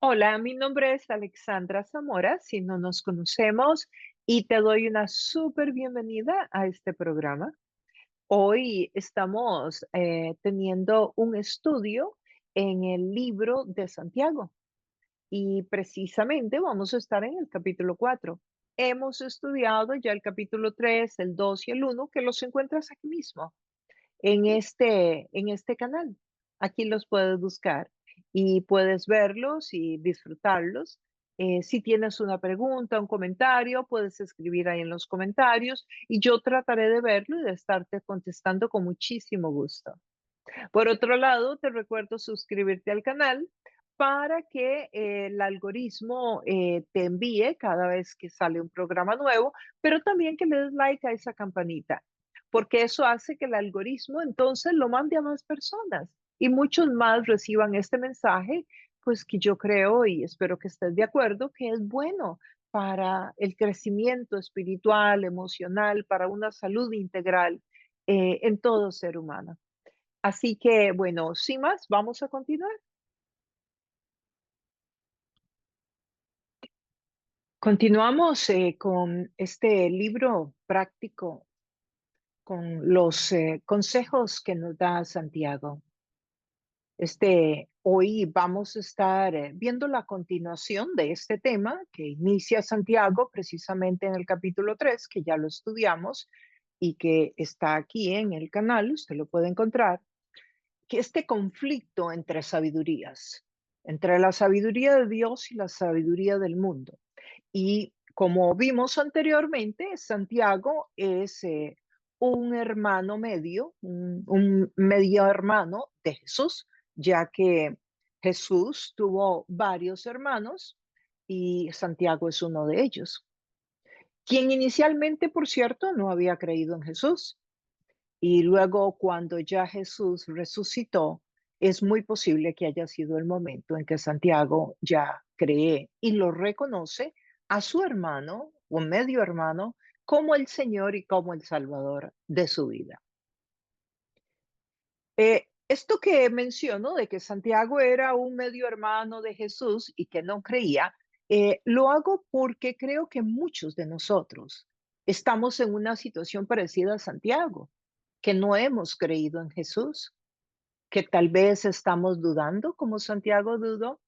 Hola, mi nombre es Alexandra Zamora, si no nos conocemos, y te doy una súper bienvenida a este programa. Hoy estamos teniendo un estudio en el libro de Santiago y precisamente vamos a estar en el capítulo 4. Hemos estudiado ya el capítulo 3, el 2 y el uno, que los encuentras aquí mismo en este canal. Aquí los puedes buscar y puedes verlos y disfrutarlos. Si tienes una pregunta, un comentario, puedes escribir ahí en los comentarios y yo trataré de verlo y de estarte contestando con muchísimo gusto. Por otro lado, te recuerdo suscribirte al canal para que el algoritmo te envíe cada vez que sale un programa nuevo, pero también que le des like a esa campanita, porque eso hace que el algoritmo entonces lo mande a más personas y muchos más reciban este mensaje, pues que yo creo y espero que estés de acuerdo que es bueno para el crecimiento espiritual, emocional, para una salud integral en todo ser humano. Así que, bueno, sin más, vamos a continuar. Continuamos con este libro práctico, con los consejos que nos da Santiago. Hoy vamos a estar viendo la continuación de este tema que inicia Santiago precisamente en el capítulo 3, que ya lo estudiamos y que está aquí en el canal, usted lo puede encontrar. Que este conflicto entre sabidurías, entre la sabiduría de Dios y la sabiduría del mundo. Y como vimos anteriormente, Santiago es un hermano medio, un medio hermano de Jesús, ya que Jesús tuvo varios hermanos y Santiago es uno de ellos, quien inicialmente, por cierto, no había creído en Jesús. Y luego, cuando ya Jesús resucitó, es muy posible que haya sido el momento en que Santiago ya cree y lo reconoce a su hermano o medio hermano como el Señor y como el Salvador de su vida. Esto que menciono de que Santiago era un medio hermano de Jesús y que no creía, lo hago porque creo que muchos de nosotros estamos en una situación parecida a Santiago, que no hemos creído en Jesús, que tal vez estamos dudando como Santiago dudó,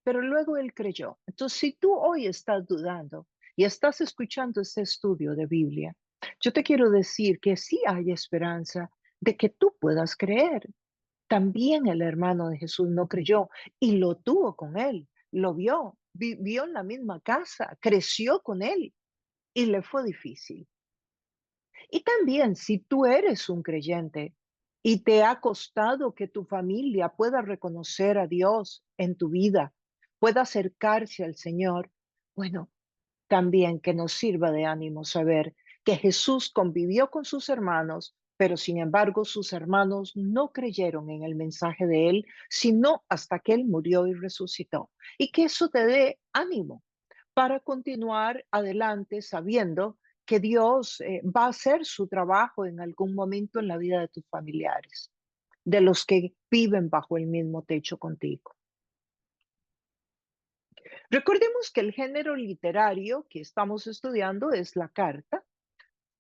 pero luego él creyó. Entonces, si tú hoy estás dudando y estás escuchando este estudio de Biblia, yo te quiero decir que sí hay esperanza de que tú puedas creer. También el hermano de Jesús no creyó y lo tuvo con él, lo vio, vivió en la misma casa, creció con él y le fue difícil. Y también si tú eres un creyente y te ha costado que tu familia pueda reconocer a Dios en tu vida, pueda acercarse al Señor, bueno, también que nos sirva de ánimo saber que Jesús convivió con sus hermanos, pero sin embargo sus hermanos no creyeron en el mensaje de Él, sino hasta que Él murió y resucitó. Y que eso te dé ánimo para continuar adelante sabiendo que Dios va a hacer su trabajo en algún momento en la vida de tus familiares, de los que viven bajo el mismo techo contigo. Recordemos que el género literario que estamos estudiando es la carta.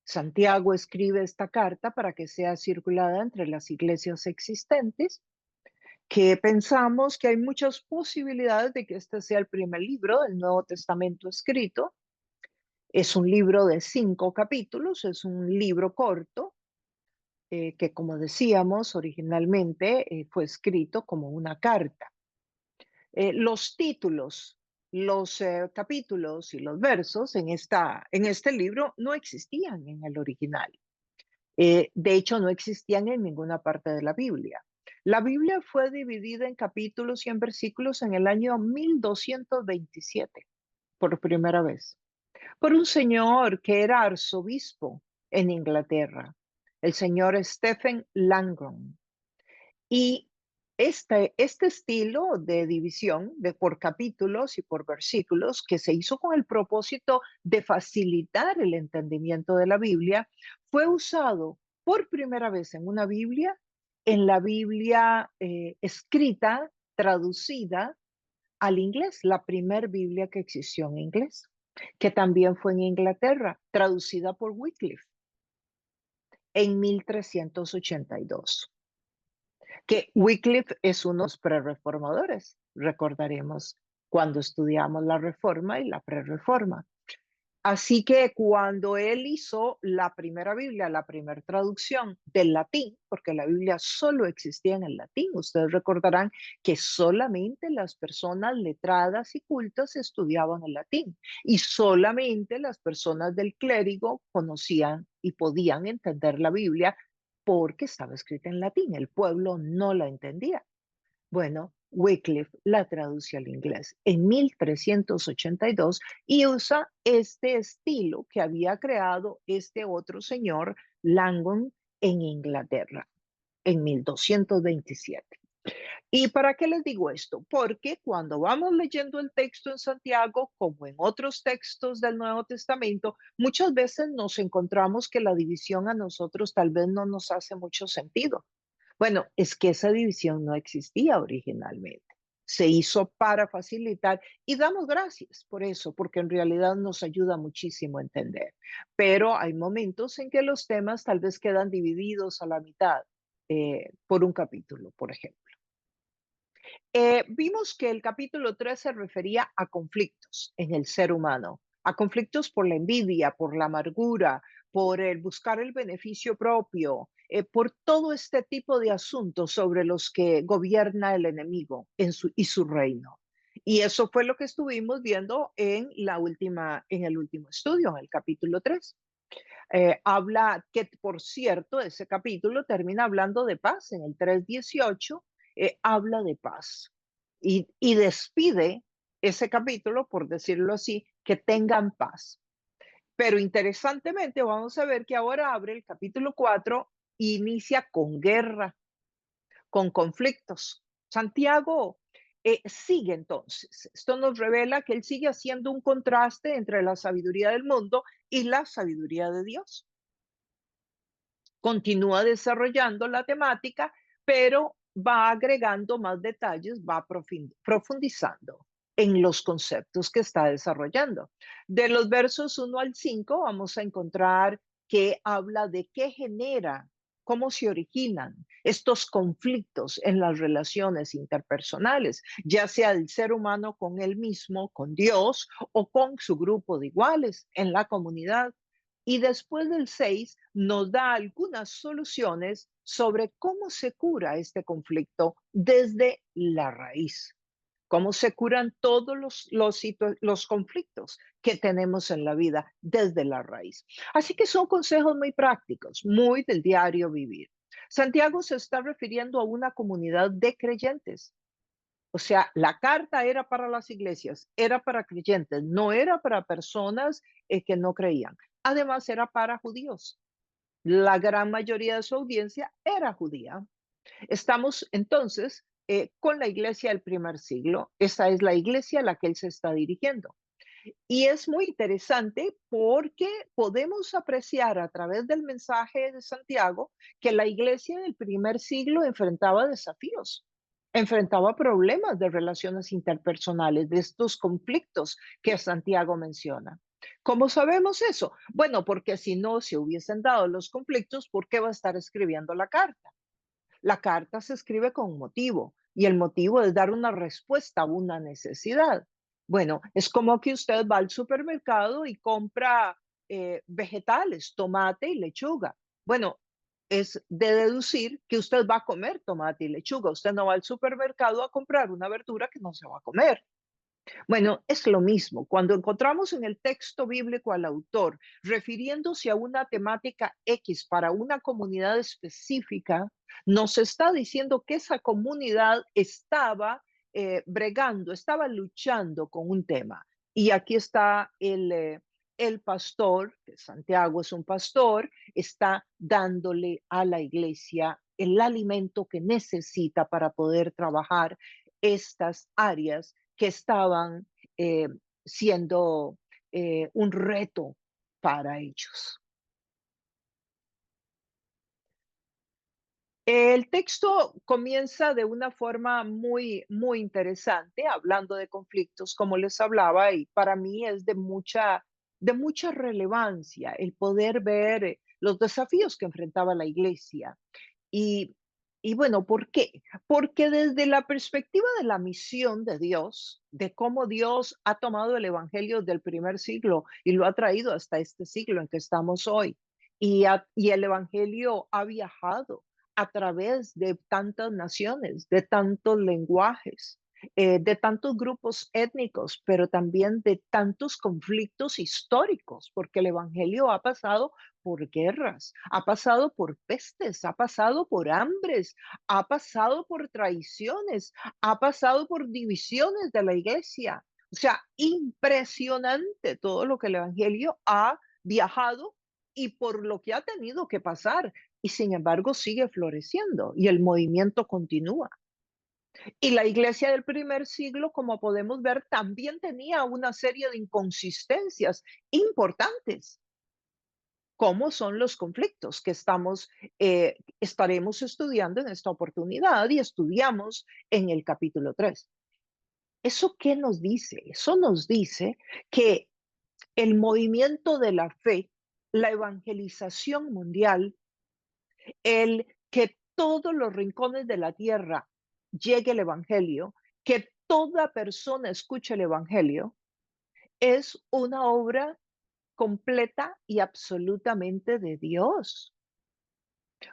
Santiago escribe esta carta para que sea circulada entre las iglesias existentes, que pensamos que hay muchas posibilidades de que este sea el primer libro del Nuevo Testamento escrito. Es un libro de 5 capítulos, es un libro corto, que como decíamos originalmente fue escrito como una carta. Los títulos, los capítulos y los versos en este libro no existían en el original. De hecho, no existían en ninguna parte de la Biblia. La Biblia fue dividida en capítulos y en versículos en el año 1227, por primera vez, por un señor que era arzobispo en Inglaterra, el señor Stephen Langton. Y este estilo de división por capítulos y por versículos que se hizo con el propósito de facilitar el entendimiento de la Biblia, fue usado por primera vez en la Biblia escrita, traducida al inglés, la primer Biblia que existió en inglés, que también fue en Inglaterra, traducida por Wycliffe en 1382. Que Wycliffe es uno de los prerreformadores, recordaremos cuando estudiamos la Reforma y la Prerreforma. Así que cuando él hizo la primera Biblia, la primera traducción del latín, porque la Biblia solo existía en el latín, ustedes recordarán que solamente las personas letradas y cultas estudiaban el latín y solamente las personas del clérigo conocían y podían entender la Biblia porque estaba escrita en latín, el pueblo no la entendía. Bueno, Wycliffe la traduce al inglés en 1382 y usa este estilo que había creado este otro señor, Langton, en Inglaterra, en 1227. ¿Y para qué les digo esto? Porque cuando vamos leyendo el texto en Santiago, como en otros textos del Nuevo Testamento, muchas veces nos encontramos que la división a nosotros tal vez no nos hace mucho sentido. Bueno, es que esa división no existía originalmente. Se hizo para facilitar y damos gracias por eso, porque en realidad nos ayuda muchísimo a entender. Pero hay momentos en que los temas tal vez quedan divididos a la mitad por un capítulo, por ejemplo. Vimos que el capítulo 3 se refería a conflictos en el ser humano, a conflictos por la envidia, por la amargura, por el buscar el beneficio propio, por todo este tipo de asuntos sobre los que gobierna el enemigo y su reino. Y eso fue lo que estuvimos viendo en el último estudio, en el capítulo 3. Habla que, por cierto, ese capítulo termina hablando de paz. En el 3:18 habla de paz y despide ese capítulo, por decirlo así, que tengan paz. Pero interesantemente vamos a ver que ahora abre el capítulo 4 e inicia con guerra, con conflictos. Santiago sigue entonces. Esto nos revela que él sigue haciendo un contraste entre la sabiduría del mundo y la sabiduría de Dios. Continúa desarrollando la temática, pero va agregando más detalles, va profundizando en los conceptos que está desarrollando. De los versos 1 al 5 vamos a encontrar que habla de qué genera, cómo se originan estos conflictos en las relaciones interpersonales, ya sea el ser humano con él mismo, con Dios o con su grupo de iguales en la comunidad. Y después del 6 nos da algunas soluciones sobre cómo se cura este conflicto desde la raíz, cómo se curan todos los conflictos que tenemos en la vida desde la raíz. Así que son consejos muy prácticos, muy del diario vivir. Santiago se está refiriendo a una comunidad de creyentes. O sea, la carta era para las iglesias, era para creyentes, no era para personas que no creían. Además, era para judíos. La gran mayoría de su audiencia era judía. Estamos entonces con la iglesia del primer siglo. Esa es la iglesia a la que él se está dirigiendo. Y es muy interesante porque podemos apreciar a través del mensaje de Santiago que la iglesia del primer siglo enfrentaba desafíos, enfrentaba problemas de relaciones interpersonales, de estos conflictos que Santiago menciona. ¿Cómo sabemos eso? Bueno, porque si no se hubiesen dado los conflictos, ¿por qué va a estar escribiendo la carta? La carta se escribe con un motivo y el motivo es dar una respuesta a una necesidad. Bueno, es como que usted va al supermercado y compra vegetales, tomate y lechuga. Bueno, es de deducir que usted va a comer tomate y lechuga. Usted no va al supermercado a comprar una verdura que no se va a comer. Bueno, es lo mismo. Cuando encontramos en el texto bíblico al autor refiriéndose a una temática X para una comunidad específica, nos está diciendo que esa comunidad estaba bregando, estaba luchando con un tema. Y aquí está el pastor, que Santiago es un pastor, está dándole a la iglesia el alimento que necesita para poder trabajar estas áreas que estaban eh, siendo un reto para ellos. El texto comienza de una forma muy interesante, hablando de conflictos, como les hablaba, y para mí es de mucha relevancia el poder ver los desafíos que enfrentaba la iglesia. Y, y bueno, ¿por qué? Porque desde la perspectiva de la misión de Dios, de cómo Dios ha tomado el Evangelio del primer siglo y lo ha traído hasta este siglo en que estamos hoy, y el Evangelio ha viajado a través de tantas naciones, de tantos lenguajes, de tantos grupos étnicos, pero también de tantos conflictos históricos, porque el Evangelio ha pasado por guerras, ha pasado por pestes, ha pasado por hambres, ha pasado por traiciones, ha pasado por divisiones de la iglesia. O sea, impresionante todo lo que el Evangelio ha viajado y por lo que ha tenido que pasar. Y sin embargo sigue floreciendo y el movimiento continúa. Y la iglesia del primer siglo, como podemos ver, también tenía una serie de inconsistencias importantes, cómo son los conflictos que estaremos estudiando en esta oportunidad y estudiamos en el capítulo 3. ¿Eso qué nos dice? Eso nos dice que el movimiento de la fe, la evangelización mundial, el que todos los rincones de la tierra llegue el evangelio, que toda persona escuche el evangelio, es una obra completa y absolutamente de Dios.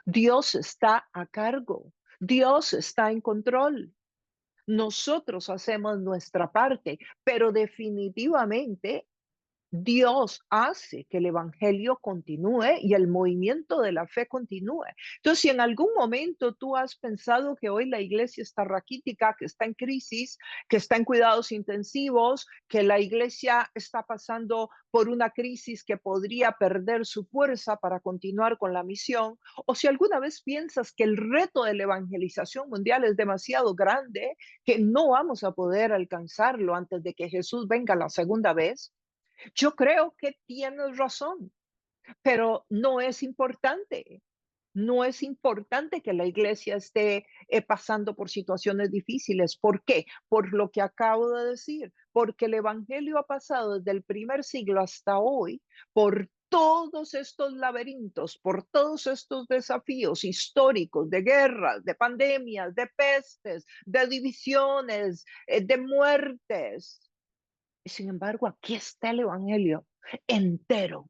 Dios está a cargo, Dios está en control. Nosotros hacemos nuestra parte, pero definitivamente Dios hace que el evangelio continúe y el movimiento de la fe continúe. Entonces, si en algún momento tú has pensado que hoy la iglesia está raquítica, que está en crisis, que está en cuidados intensivos, que la iglesia está pasando por una crisis que podría perder su fuerza para continuar con la misión, o si alguna vez piensas que el reto de la evangelización mundial es demasiado grande, que no vamos a poder alcanzarlo antes de que Jesús venga la segunda vez, yo creo que tienes razón, pero no es importante. No es importante que la iglesia esté pasando por situaciones difíciles. ¿Por qué? Por lo que acabo de decir, porque el evangelio ha pasado desde el primer siglo hasta hoy por todos estos laberintos, por todos estos desafíos históricos de guerras, de pandemias, de pestes, de divisiones, de muertes. Y sin embargo, aquí está el Evangelio entero.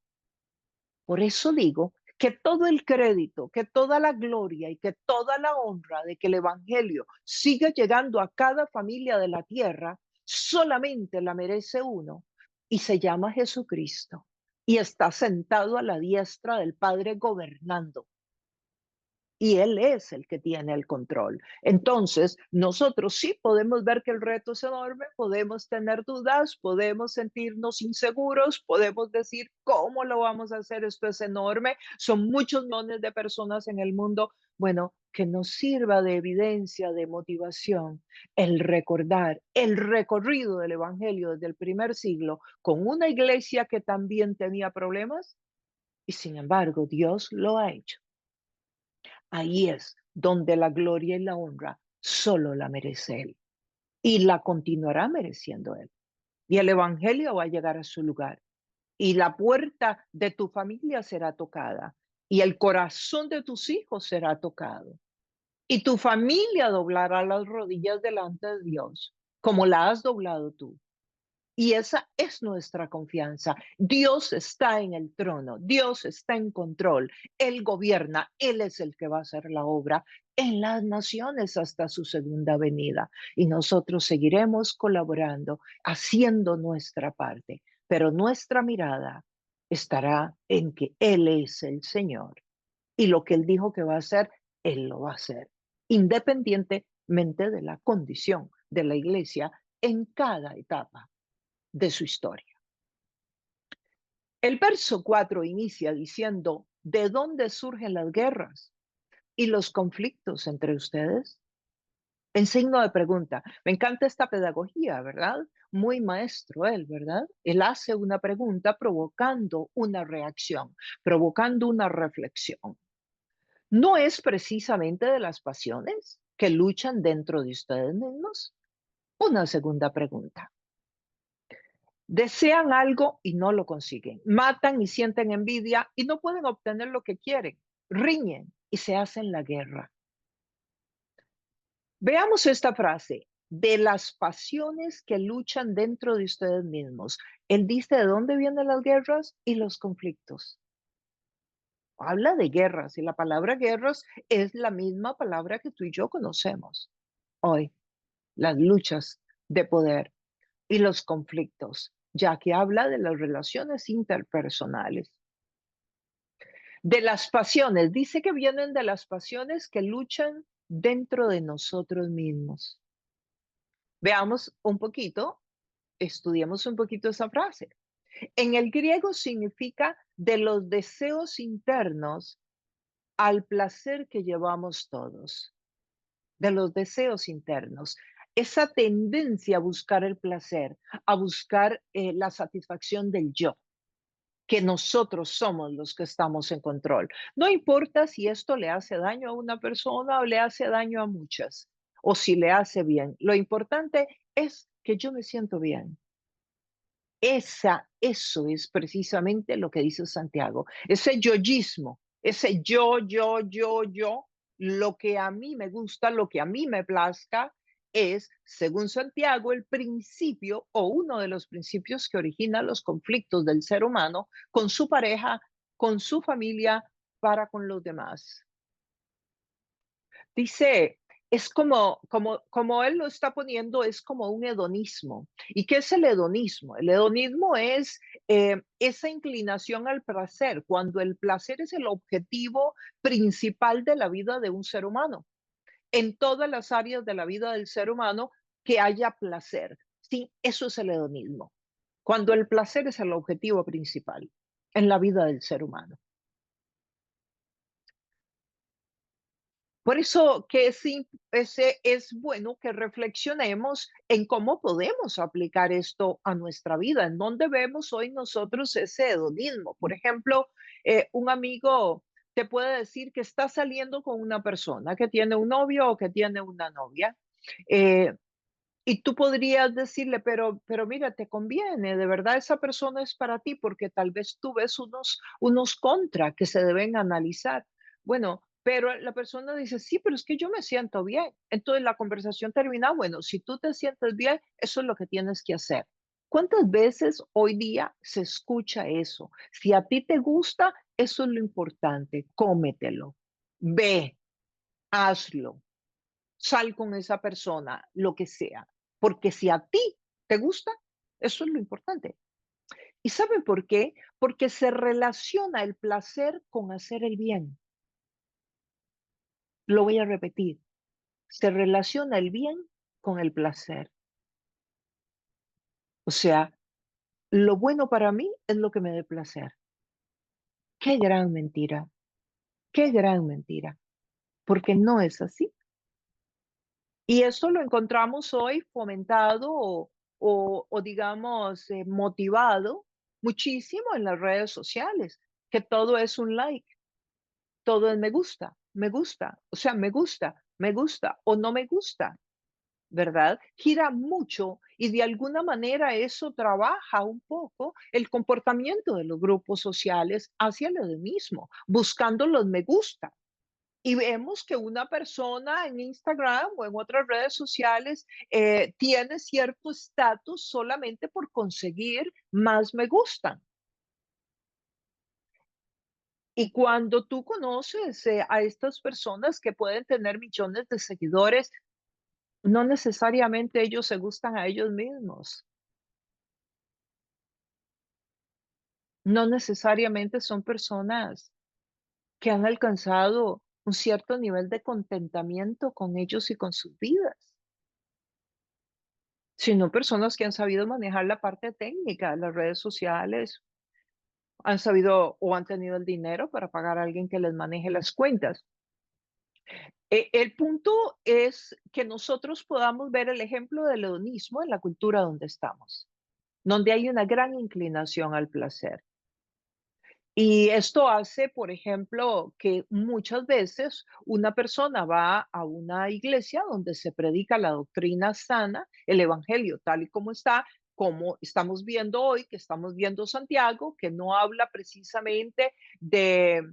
Por eso digo que todo el crédito, que toda la gloria y que toda la honra de que el Evangelio siga llegando a cada familia de la tierra, solamente la merece uno y se llama Jesucristo y está sentado a la diestra del Padre gobernando. Y Él es el que tiene el control. Entonces, nosotros sí podemos ver que el reto es enorme, podemos tener dudas, podemos sentirnos inseguros, podemos decir, ¿cómo lo vamos a hacer? Esto es enorme, son muchos millones de personas en el mundo. Bueno, que nos sirva de evidencia, de motivación, el recordar el recorrido del Evangelio desde el primer siglo con una iglesia que también tenía problemas y sin embargo Dios lo ha hecho. Ahí es donde la gloria y la honra solo la merece Él y la continuará mereciendo Él. Y el Evangelio va a llegar a su lugar y la puerta de tu familia será tocada y el corazón de tus hijos será tocado y tu familia doblará las rodillas delante de Dios como la has doblado tú. Y esa es nuestra confianza. Dios está en el trono, Dios está en control, Él gobierna, Él es el que va a hacer la obra en las naciones hasta su segunda venida. Y nosotros seguiremos colaborando, haciendo nuestra parte, pero nuestra mirada estará en que Él es el Señor. Y lo que Él dijo que va a hacer, Él lo va a hacer, independientemente de la condición de la iglesia en cada etapa de su historia. El verso 4 inicia diciendo, ¿de dónde surgen las guerras y los conflictos entre ustedes? En signo de pregunta. Me encanta esta pedagogía, ¿verdad? Muy maestro él, ¿verdad? Él hace una pregunta provocando una reacción, provocando una reflexión. ¿No es precisamente de las pasiones que luchan dentro de ustedes mismos? Una segunda pregunta. Desean algo y no lo consiguen. Matan y sienten envidia y no pueden obtener lo que quieren. Riñen y se hacen la guerra. Veamos esta frase. De las pasiones que luchan dentro de ustedes mismos. Él dice de dónde vienen las guerras y los conflictos. Habla de guerras y la palabra guerras es la misma palabra que tú y yo conocemos hoy. Las luchas de poder y los conflictos, ya que habla de las relaciones interpersonales. De las pasiones, dice que vienen de las pasiones que luchan dentro de nosotros mismos. Veamos un poquito, estudiemos un poquito esa frase. En el griego significa de los deseos internos al placer que llevamos todos, de los deseos internos. Esa tendencia a buscar el placer, a buscar la satisfacción del yo, que nosotros somos los que estamos en control. No importa si esto le hace daño a una persona o le hace daño a muchas, o si le hace bien. Lo importante es que yo me siento bien. Eso es precisamente lo que dice Santiago, ese yoísmo, ese yo, lo que a mí me gusta, lo que a mí me plazca, es, según Santiago, el principio o uno de los principios que origina los conflictos del ser humano con su pareja, con su familia, para con los demás. Dice, es como él lo está poniendo, es como un hedonismo. ¿Y qué es el hedonismo? El hedonismo es esa inclinación al placer, cuando el placer es el objetivo principal de la vida de un ser humano. En todas las áreas de la vida del ser humano, que haya placer. Sí, eso es el hedonismo. Cuando el placer es el objetivo principal en la vida del ser humano. Por eso que es bueno que reflexionemos en cómo podemos aplicar esto a nuestra vida, en dónde vemos hoy nosotros ese hedonismo. Por ejemplo, un amigo te puede decir que está saliendo con una persona que tiene un novio o que tiene una novia. eh, y tú podrías decirle, pero mira, te conviene, de verdad esa persona es para ti, porque tal vez tú ves unos contra que se deben analizar. Bueno, pero la persona dice, sí, pero es que yo me siento bien. Entonces la conversación termina, bueno, si tú te sientes bien, eso es lo que tienes que hacer. ¿Cuántas veces hoy día se escucha eso? Si a ti te gusta, eso es lo importante, cómetelo, ve, hazlo, sal con esa persona, lo que sea, porque si a ti te gusta, eso es lo importante. ¿Y saben por qué? Porque se relaciona el placer con hacer el bien. Lo voy a repetir. Se relaciona el bien con el placer. O sea, lo bueno para mí es lo que me dé placer. Qué gran mentira, qué gran mentira, porque no es así. Y eso lo encontramos hoy fomentado o digamos, motivado muchísimo en las redes sociales, que todo es un like, todo es me gusta, o sea, me gusta o no me gusta, ¿verdad? Gira mucho y de alguna manera eso trabaja un poco el comportamiento de los grupos sociales hacia lo mismo, buscando los me gusta. Y vemos que una persona en Instagram o en otras redes sociales tiene cierto estatus solamente por conseguir más me gustan. Y cuando tú conoces a estas personas que pueden tener millones de seguidores, no necesariamente ellos se gustan a ellos mismos, no necesariamente son personas que han alcanzado un cierto nivel de contentamiento con ellos y con sus vidas. Sino personas que han sabido manejar la parte técnica de las redes sociales, han sabido o han tenido el dinero para pagar a alguien que les maneje las cuentas. El punto es que nosotros podamos ver el ejemplo del hedonismo en la cultura donde estamos, donde hay una gran inclinación al placer. Y esto hace, por ejemplo, que muchas veces una persona va a una iglesia donde se predica la doctrina sana, el evangelio tal y como está, como estamos viendo hoy, que estamos viendo Santiago, que no habla precisamente de,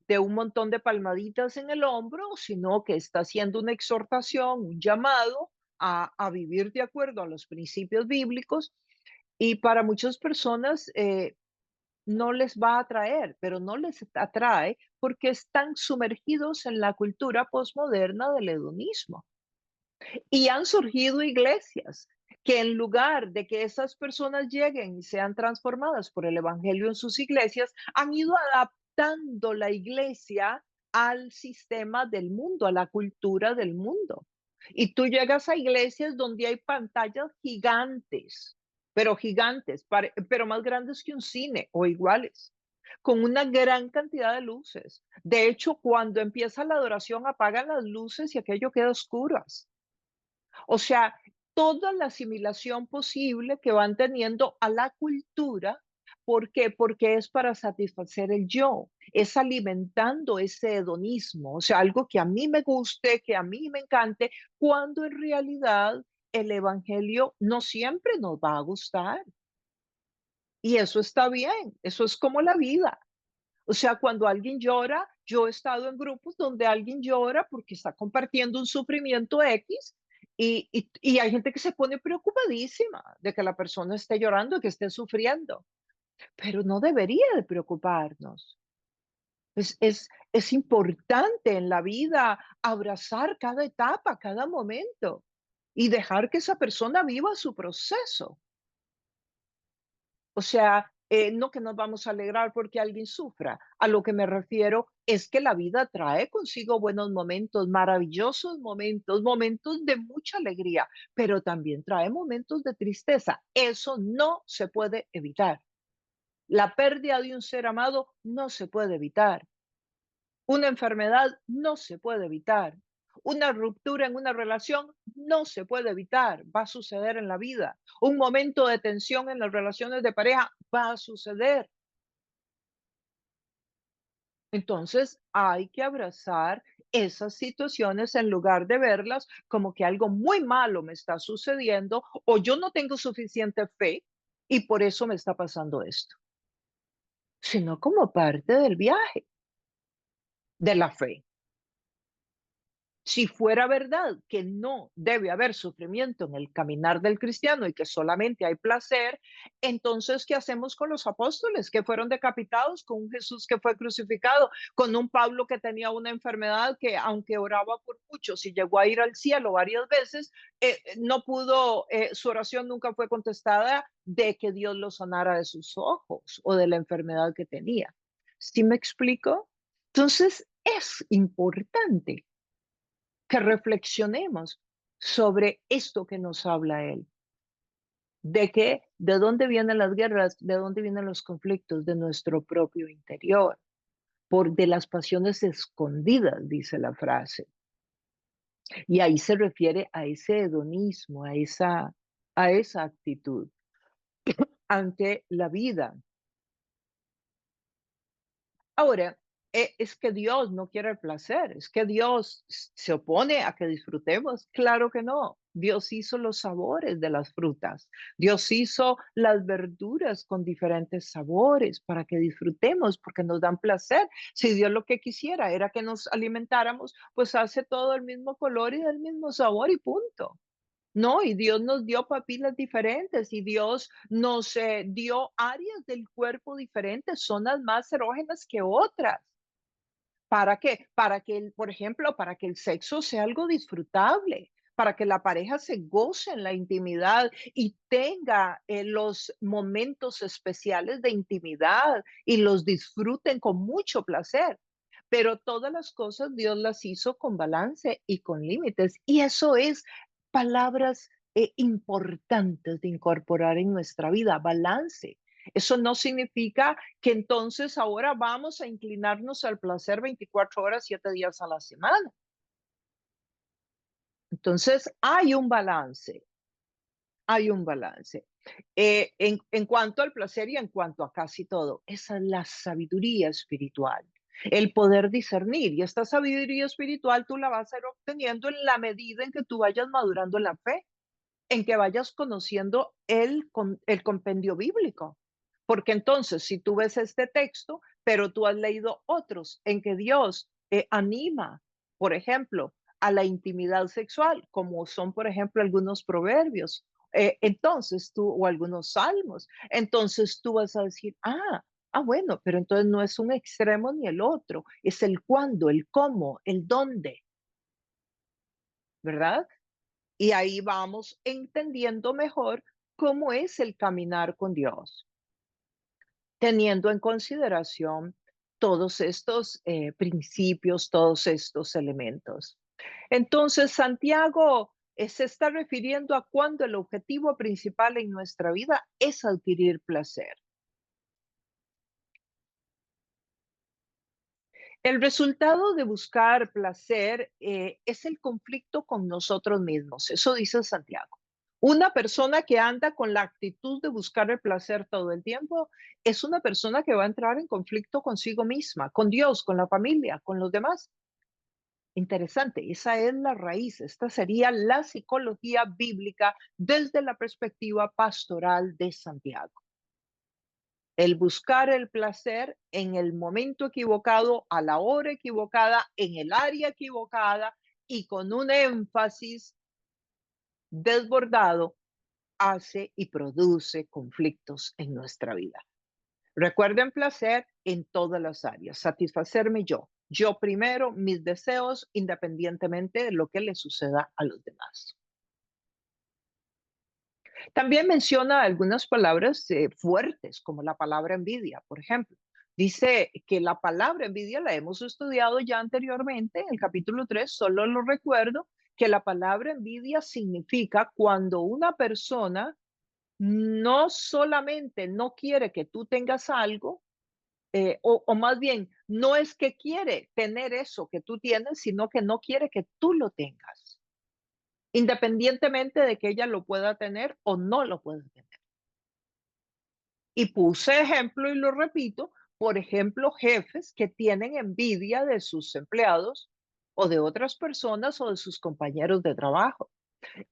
de un montón de palmaditas en el hombro, sino que está haciendo una exhortación, un llamado a vivir de acuerdo a los principios bíblicos. Y para muchas personas, no les va a atraer, pero no les atrae porque están sumergidos en la cultura posmoderna del hedonismo. Y han surgido iglesias que en lugar de que esas personas lleguen y sean transformadas por el evangelio en sus iglesias, han ido adaptando la iglesia al sistema del mundo, a la cultura del mundo. Y tú llegas a iglesias donde hay pantallas gigantes, pero más grandes que un cine o iguales, con una gran cantidad de luces. De hecho, cuando empieza la adoración, apagan las luces y aquello queda oscuras. O sea, toda la asimilación posible que van teniendo a la cultura. ¿Por qué? Porque es para satisfacer el yo, es alimentando ese hedonismo, o sea, algo que a mí me guste, que a mí me encante, cuando en realidad el evangelio no siempre nos va a gustar. Y eso está bien, eso es como la vida. O sea, cuando alguien llora, yo he estado en grupos donde alguien llora porque está compartiendo un sufrimiento X y hay gente que se pone preocupadísima de que la persona esté llorando, que esté sufriendo, pero no debería de preocuparnos. Es importante en la vida abrazar cada etapa, cada momento y dejar que esa persona viva su proceso. O sea, no que nos vamos a alegrar porque alguien sufra. A lo que me refiero es que la vida trae consigo buenos momentos, maravillosos momentos, momentos de mucha alegría, pero también trae momentos de tristeza. Eso no se puede evitar. La pérdida de un ser amado no se puede evitar. Una enfermedad no se puede evitar. Una ruptura en una relación no se puede evitar, va a suceder en la vida. Un momento de tensión en las relaciones de pareja va a suceder. Entonces hay que abrazar esas situaciones en lugar de verlas como que algo muy malo me está sucediendo o yo no tengo suficiente fe y por eso me está pasando esto, sino como parte del viaje de la fe. Si fuera verdad que no debe haber sufrimiento en el caminar del cristiano y que solamente hay placer, entonces, ¿qué hacemos con los apóstoles que fueron decapitados, con un Jesús que fue crucificado, con un Pablo que tenía una enfermedad que, aunque oraba por muchos y llegó a ir al cielo varias veces, no pudo, su oración nunca fue contestada de que Dios lo sanara de sus ojos o de la enfermedad que tenía? ¿Sí me explico? Entonces, es importante que reflexionemos sobre esto que nos habla él, de que de dónde vienen las guerras, de dónde vienen los conflictos, de nuestro propio interior, por de las pasiones escondidas, dice la frase. Y ahí se refiere a ese hedonismo, a esa actitud ante la vida. Ahora, es que Dios no quiere el placer, es que Dios se opone a que disfrutemos. Claro que no. Dios hizo los sabores de las frutas. Dios hizo las verduras con diferentes sabores para que disfrutemos, porque nos dan placer. Si Dios lo que quisiera era que nos alimentáramos, pues hace todo el mismo color y del mismo sabor y punto. No, y Dios nos dio papilas diferentes y Dios nos dio áreas del cuerpo diferentes, zonas más erógenas que otras. ¿Para qué? Para que, por ejemplo, para que el sexo sea algo disfrutable, para que la pareja se goce en la intimidad y tenga los momentos especiales de intimidad y los disfruten con mucho placer. Pero todas las cosas Dios las hizo con balance y con límites. Y eso es palabras importantes de incorporar en nuestra vida, balance. Eso no significa que entonces ahora vamos a inclinarnos al placer 24 horas, 7 días a la semana. Entonces hay un balance. hay un balance. En cuanto al placer y en cuanto a casi todo, esa es la sabiduría espiritual, el poder discernir. Y esta sabiduría espiritual tú la vas a ir obteniendo en la medida en que tú vayas madurando en la fe, en que vayas conociendo el compendio bíblico. Porque entonces, si tú ves este texto, pero tú has leído otros en que Dios anima, por ejemplo, a la intimidad sexual, como son, por ejemplo, algunos proverbios, entonces tú, o algunos salmos, entonces tú vas a decir, bueno, pero entonces no es un extremo ni el otro, es el cuándo, el cómo, el dónde, ¿verdad? Y ahí vamos entendiendo mejor cómo es el caminar con Dios, teniendo en consideración todos estos principios, todos estos elementos. Entonces, Santiago se está refiriendo a cuando el objetivo principal en nuestra vida es adquirir placer. El resultado de buscar placer es el conflicto con nosotros mismos, eso dice Santiago. Una persona que anda con la actitud de buscar el placer todo el tiempo es una persona que va a entrar en conflicto consigo misma, con Dios, con la familia, con los demás. Interesante, esa es la raíz, esta sería la psicología bíblica desde la perspectiva pastoral de Santiago. El buscar el placer en el momento equivocado, a la hora equivocada, en el área equivocada y con un énfasis desbordado hace y produce conflictos en nuestra vida. Recuerden placer en todas las áreas, satisfacerme yo primero, mis deseos, independientemente de lo que le suceda a los demás. También menciona algunas palabras fuertes, como la palabra envidia, por ejemplo. Dice que la palabra envidia la hemos estudiado ya anteriormente en el capítulo 3. Solo lo recuerdo que la palabra envidia significa cuando una persona no solamente no quiere que tú tengas algo, o más bien, no es que quiere tener eso que tú tienes, sino que no quiere que tú lo tengas, independientemente de que ella lo pueda tener o no lo pueda tener. Y puse ejemplo y lo repito, por ejemplo, jefes que tienen envidia de sus empleados o de otras personas o de sus compañeros de trabajo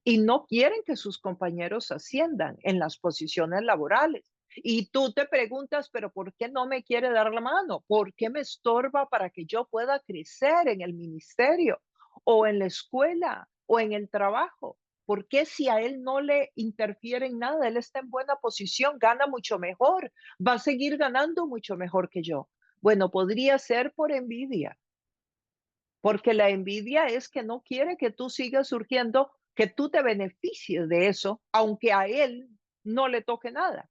y no quieren que sus compañeros asciendan en las posiciones laborales. Y tú te preguntas, pero ¿por qué no me quiere dar la mano? ¿Por qué me estorba para que yo pueda crecer en el ministerio o en la escuela o en el trabajo? ¿Por qué si a él no le interfiere en nada, él está en buena posición, gana mucho mejor, va a seguir ganando mucho mejor que yo? Bueno, podría ser por envidia, porque la envidia es que no quiere que tú sigas surgiendo, que tú te beneficies de eso, aunque a él no le toque nada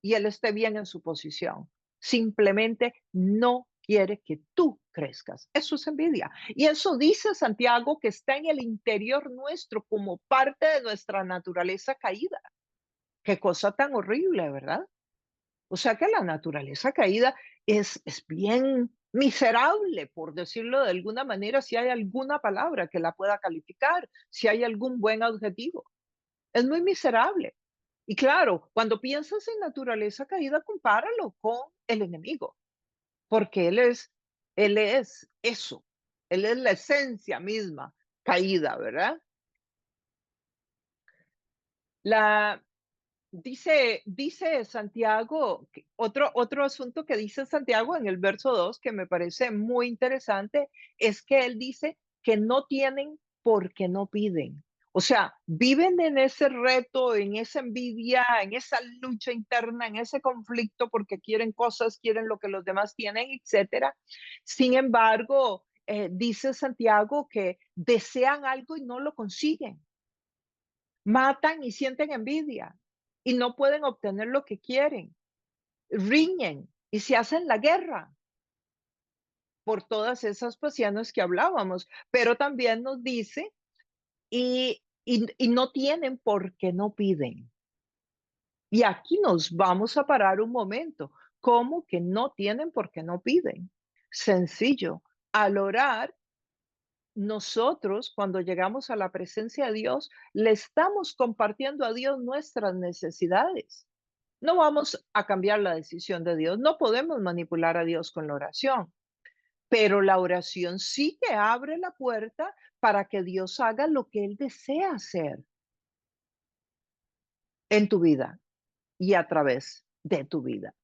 y él esté bien en su posición. Simplemente no quiere que tú crezcas. Eso es envidia. Y eso dice Santiago que está en el interior nuestro como parte de nuestra naturaleza caída. Qué cosa tan horrible, ¿verdad? O sea que la naturaleza caída es bien miserable, por decirlo de alguna manera, si hay alguna palabra que la pueda calificar, si hay algún buen adjetivo. Es muy miserable. Y claro, cuando piensas en naturaleza caída, compáralo con el enemigo, porque él es eso, él es la esencia misma caída, ¿verdad? La, dice Santiago, otro asunto que dice Santiago en el verso 2 que me parece muy interesante es que él dice que no tienen porque no piden. O sea, viven en ese reto, en esa envidia, en esa lucha interna, en ese conflicto porque quieren cosas, quieren lo que los demás tienen, etcétera. Sin embargo, dice Santiago que desean algo y no lo consiguen, matan y sienten envidia y no pueden obtener lo que quieren, riñen y se hacen la guerra por todas esas pasiones que hablábamos, pero también nos dice, y no tienen porque no piden. Y aquí nos vamos a parar un momento. ¿Cómo que no tienen porque no piden? Sencillo. Al orar, nosotros cuando llegamos a la presencia de Dios, le estamos compartiendo a Dios nuestras necesidades. No vamos a cambiar la decisión de Dios, no podemos manipular a Dios con la oración, pero la oración sí que abre la puerta para que Dios haga lo que Él desea hacer en tu vida y a través de tu vida.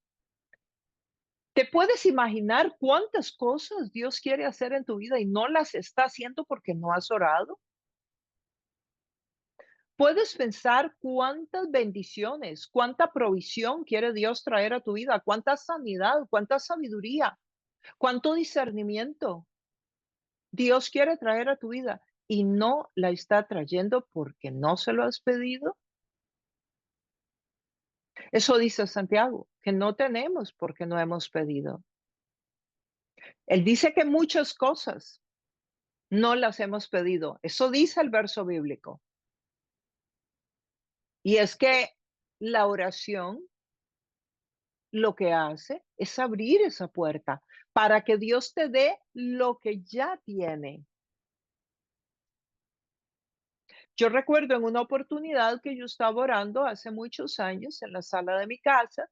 ¿Te puedes imaginar cuántas cosas Dios quiere hacer en tu vida y no las está haciendo porque no has orado? ¿Puedes pensar cuántas bendiciones, cuánta provisión quiere Dios traer a tu vida? ¿Cuánta sanidad, cuánta sabiduría, cuánto discernimiento Dios quiere traer a tu vida y no la está trayendo porque no se lo has pedido? Eso dice Santiago, que no tenemos porque no hemos pedido. Él dice que muchas cosas no las hemos pedido. Eso dice el verso bíblico. Y es que la oración lo que hace es abrir esa puerta para que Dios te dé lo que ya tiene. Yo recuerdo en una oportunidad que yo estaba orando hace muchos años en la sala de mi casa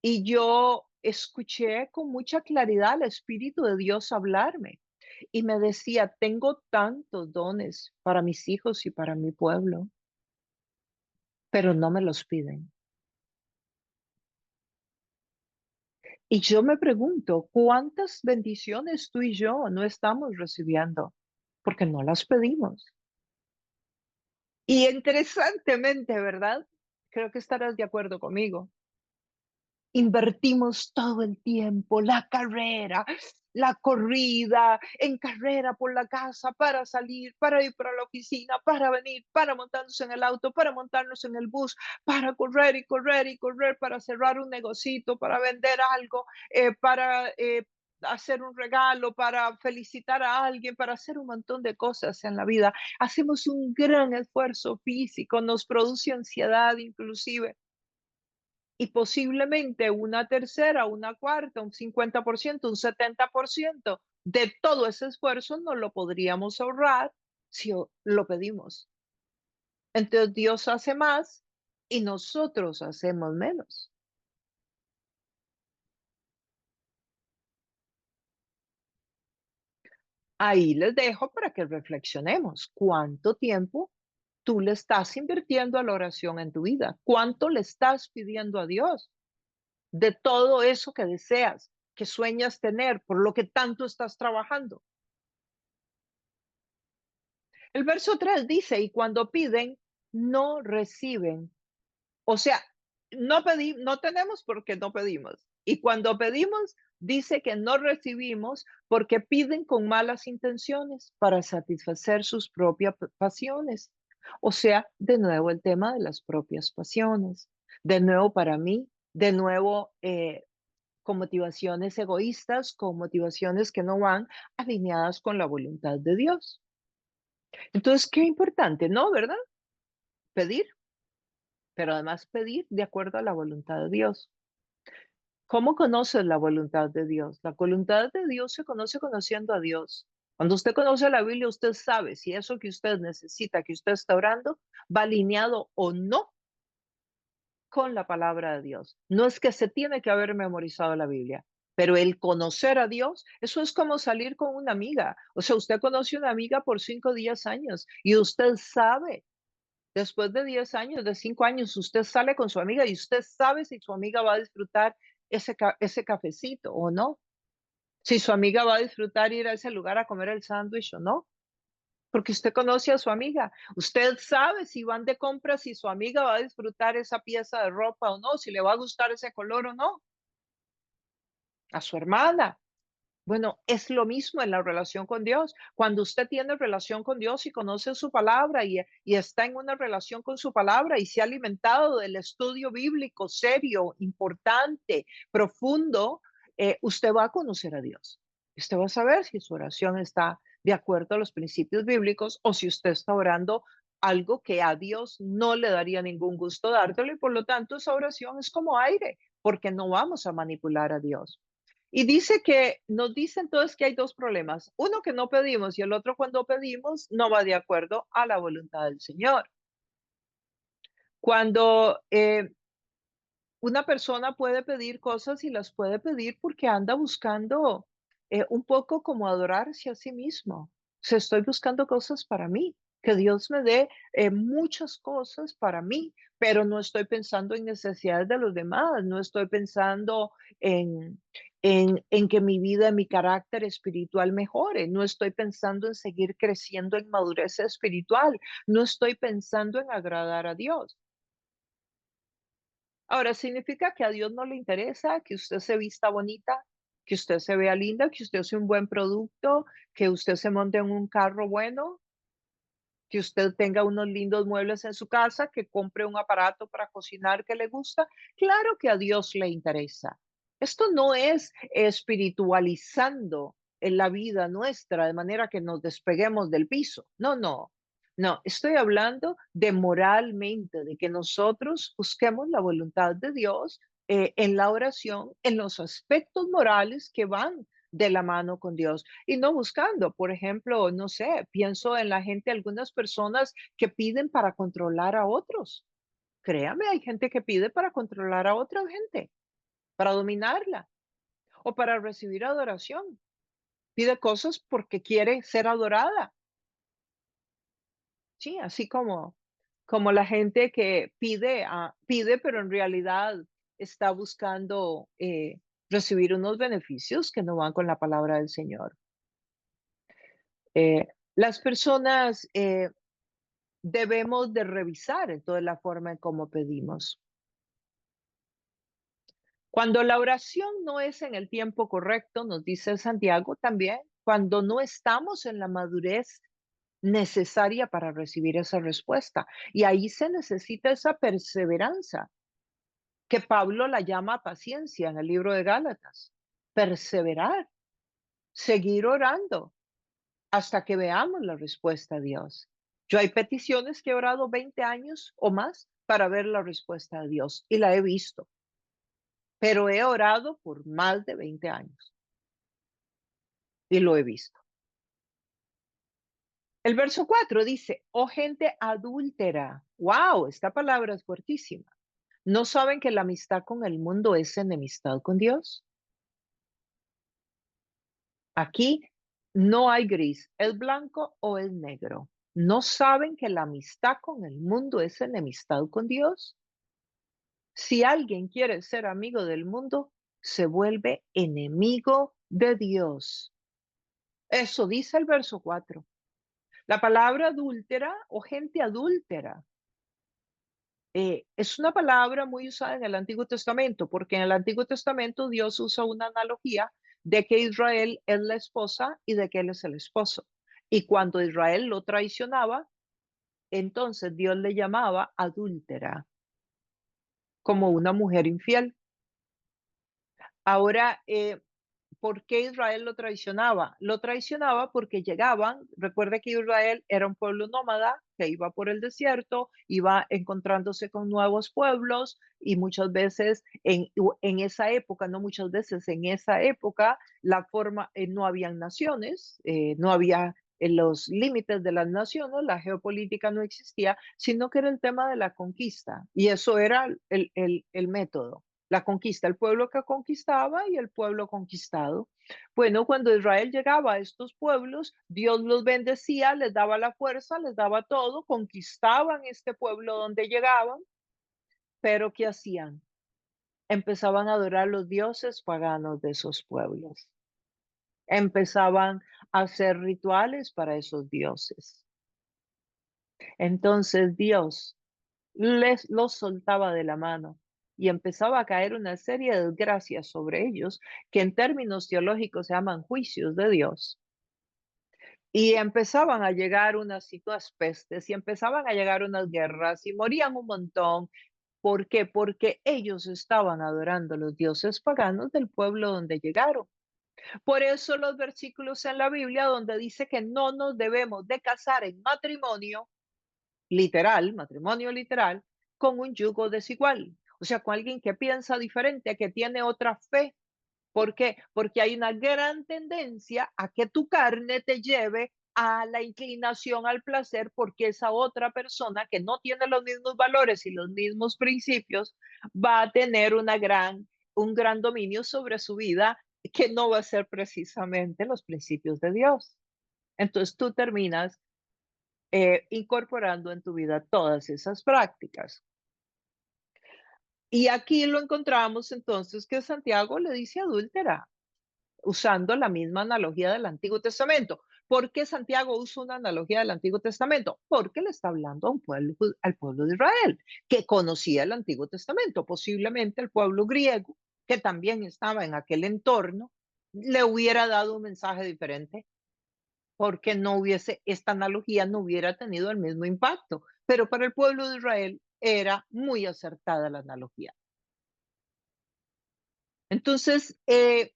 y yo escuché con mucha claridad al Espíritu de Dios hablarme y me decía, tengo tantos dones para mis hijos y para mi pueblo, pero no me los piden. Y yo me pregunto, ¿cuántas bendiciones tú y yo no estamos recibiendo? Porque no las pedimos. Y interesantemente, ¿verdad? Creo que estarás de acuerdo conmigo. Invertimos todo el tiempo, la carrera, la corrida, en carrera por la casa, para salir, para ir para la oficina, para venir, para montarnos en el auto, para montarnos en el bus, para correr y correr y correr, para cerrar un negocito, para vender algo, para hacer un regalo, para felicitar a alguien, para hacer un montón de cosas en la vida. Hacemos un gran esfuerzo físico, nos produce ansiedad inclusive y posiblemente una tercera, una cuarta, un 50%, un 70% de todo ese esfuerzo no lo podríamos ahorrar si lo pedimos. Entonces Dios hace más y nosotros hacemos menos. Ahí les dejo para que reflexionemos. ¿Cuánto tiempo tú le estás invirtiendo a la oración en tu vida? ¿Cuánto le estás pidiendo a Dios de todo eso que deseas, que sueñas tener, por lo que tanto estás trabajando? El verso 3 dice, y cuando piden, no reciben. O sea, no tenemos porque no pedimos. Y cuando pedimos, dice que no recibimos porque piden con malas intenciones para satisfacer sus propias pasiones. O sea, de nuevo el tema de las propias pasiones. De nuevo para mí, de nuevo con motivaciones egoístas, con motivaciones que no van alineadas con la voluntad de Dios. Entonces, qué importante, ¿no? ¿Verdad? Pedir, pero además pedir de acuerdo a la voluntad de Dios. ¿Cómo conoces la voluntad de Dios? La voluntad de Dios se conoce conociendo a Dios. Cuando usted conoce la Biblia, usted sabe si eso que usted necesita, que usted está orando, va alineado o no con la palabra de Dios. No es que se tiene que haber memorizado la Biblia, pero el conocer a Dios, eso es como salir con una amiga. O sea, usted conoce una amiga por 5 o 10 años y usted sabe. Después de 10 años, de 5 años, usted sale con su amiga y usted sabe si su amiga va a disfrutar ese cafecito o no. Si su amiga va a disfrutar ir a ese lugar a comer el sándwich o no. Porque usted conoce a su amiga. Usted sabe si van de compras, si su amiga va a disfrutar esa pieza de ropa o no, si le va a gustar ese color o no. A su hermana. Bueno, es lo mismo en la relación con Dios. Cuando usted tiene relación con Dios y conoce su palabra y está en una relación con su palabra y se ha alimentado del estudio bíblico serio, importante, profundo, usted va a conocer a Dios. Usted va a saber si su oración está de acuerdo a los principios bíblicos o si usted está orando algo que a Dios no le daría ningún gusto dártelo y por lo tanto esa oración es como aire, porque no vamos a manipular a Dios. Y dice que nos dice entonces que hay 2 problemas, uno que no pedimos y el otro cuando pedimos no va de acuerdo a la voluntad del Señor. Cuando, una persona puede pedir cosas y las puede pedir porque anda buscando, un poco como adorarse a sí mismo. O sea, estoy buscando cosas para mí, que Dios me dé, muchas cosas para mí, pero no estoy pensando en necesidades de los demás, no estoy pensando en en que mi vida, mi carácter espiritual mejore, no estoy pensando en seguir creciendo en madurez espiritual, no estoy pensando en agradar a Dios. Ahora, ¿significa que a Dios no le interesa que usted se vista bonita, que usted se vea linda, que usted use un buen producto, que usted se monte en un carro bueno, que usted tenga unos lindos muebles en su casa, que compre un aparato para cocinar que le gusta? Claro que a Dios le interesa. Esto no es espiritualizando en la vida nuestra de manera que nos despeguemos del piso. No, no. No, estoy hablando de moralmente, de que nosotros busquemos la voluntad de Dios en la oración, en los aspectos morales que van de la mano con Dios y no buscando, por ejemplo, no sé, pienso en la gente, algunas personas que piden para controlar a otros. Créame, hay gente que pide para controlar a otra gente, para dominarla o para recibir adoración. Pide cosas porque quiere ser adorada. Sí, así como la gente que pide, pide, pero en realidad está buscando recibir unos beneficios que no van con la palabra del Señor. Las personas debemos de revisar entonces la forma en cómo pedimos. Cuando la oración no es en el tiempo correcto, nos dice Santiago también, cuando no estamos en la madurez necesaria para recibir esa respuesta. Y ahí se necesita esa perseverancia, que Pablo la llama paciencia en el libro de Gálatas. Perseverar, seguir orando hasta que veamos la respuesta a Dios. Yo hay peticiones que he orado 20 años o más para ver la respuesta de Dios y la he visto, pero he orado por más de 20 años y lo he visto. El verso 4 dice, oh gente adúltera. Wow, esta palabra es fuertísima. ¿No saben que la amistad con el mundo es enemistad con Dios? Aquí no hay gris, ¿es blanco o es negro? ¿No saben que la amistad con el mundo es enemistad con Dios? Si alguien quiere ser amigo del mundo, se vuelve enemigo de Dios. Eso dice el verso 4. La palabra adúltera o gente adúltera es una palabra muy usada en el Antiguo Testamento, porque en el Antiguo Testamento Dios usa una analogía de que Israel es la esposa y de que él es el esposo. Y cuando Israel lo traicionaba, entonces Dios le llamaba adúltera, como una mujer infiel. Ahora, ¿por qué Israel lo traicionaba? Lo traicionaba porque llegaban, recuerde que Israel era un pueblo nómada que iba por el desierto, iba encontrándose con nuevos pueblos y muchas veces en esa época, no muchas veces, en esa época, la forma, no habían naciones, no había los límites de las naciones, la geopolítica no existía, sino que era el tema de la conquista y eso era el método. La conquista, el pueblo que conquistaba y el pueblo conquistado. Bueno, cuando Israel llegaba a estos pueblos, Dios los bendecía, les daba la fuerza, les daba todo, conquistaban este pueblo donde llegaban, pero ¿qué hacían? Empezaban a adorar los dioses paganos de esos pueblos. Empezaban a hacer rituales para esos dioses. Entonces Dios les los soltaba de la mano y empezaba a caer una serie de desgracias sobre ellos que en términos teológicos se llaman juicios de Dios. Y empezaban a llegar unas pestes y empezaban a llegar unas guerras y morían un montón. ¿Por qué? Porque ellos estaban adorando a los dioses paganos del pueblo donde llegaron. Por eso los versículos en la Biblia donde dice que no nos debemos de casar en matrimonio literal, matrimonio literal, con un yugo desigual. O sea, con alguien que piensa diferente, que tiene otra fe. ¿Por qué? Porque hay una gran tendencia a que tu carne te lleve a la inclinación al placer, porque esa otra persona que no tiene los mismos valores y los mismos principios va a tener un gran dominio sobre su vida que no va a ser precisamente los principios de Dios. Entonces tú terminas incorporando en tu vida todas esas prácticas. Y aquí lo encontramos entonces que Santiago le dice adúltera, usando la misma analogía del Antiguo Testamento. ¿Por qué Santiago usa una analogía del Antiguo Testamento? Porque le está hablando a un pueblo, al pueblo de Israel, que conocía el Antiguo Testamento, posiblemente el pueblo griego, que también estaba en aquel entorno, le hubiera dado un mensaje diferente, porque no hubiese, esta analogía no hubiera tenido el mismo impacto. Pero para el pueblo de Israel era muy acertada la analogía. Entonces, eh,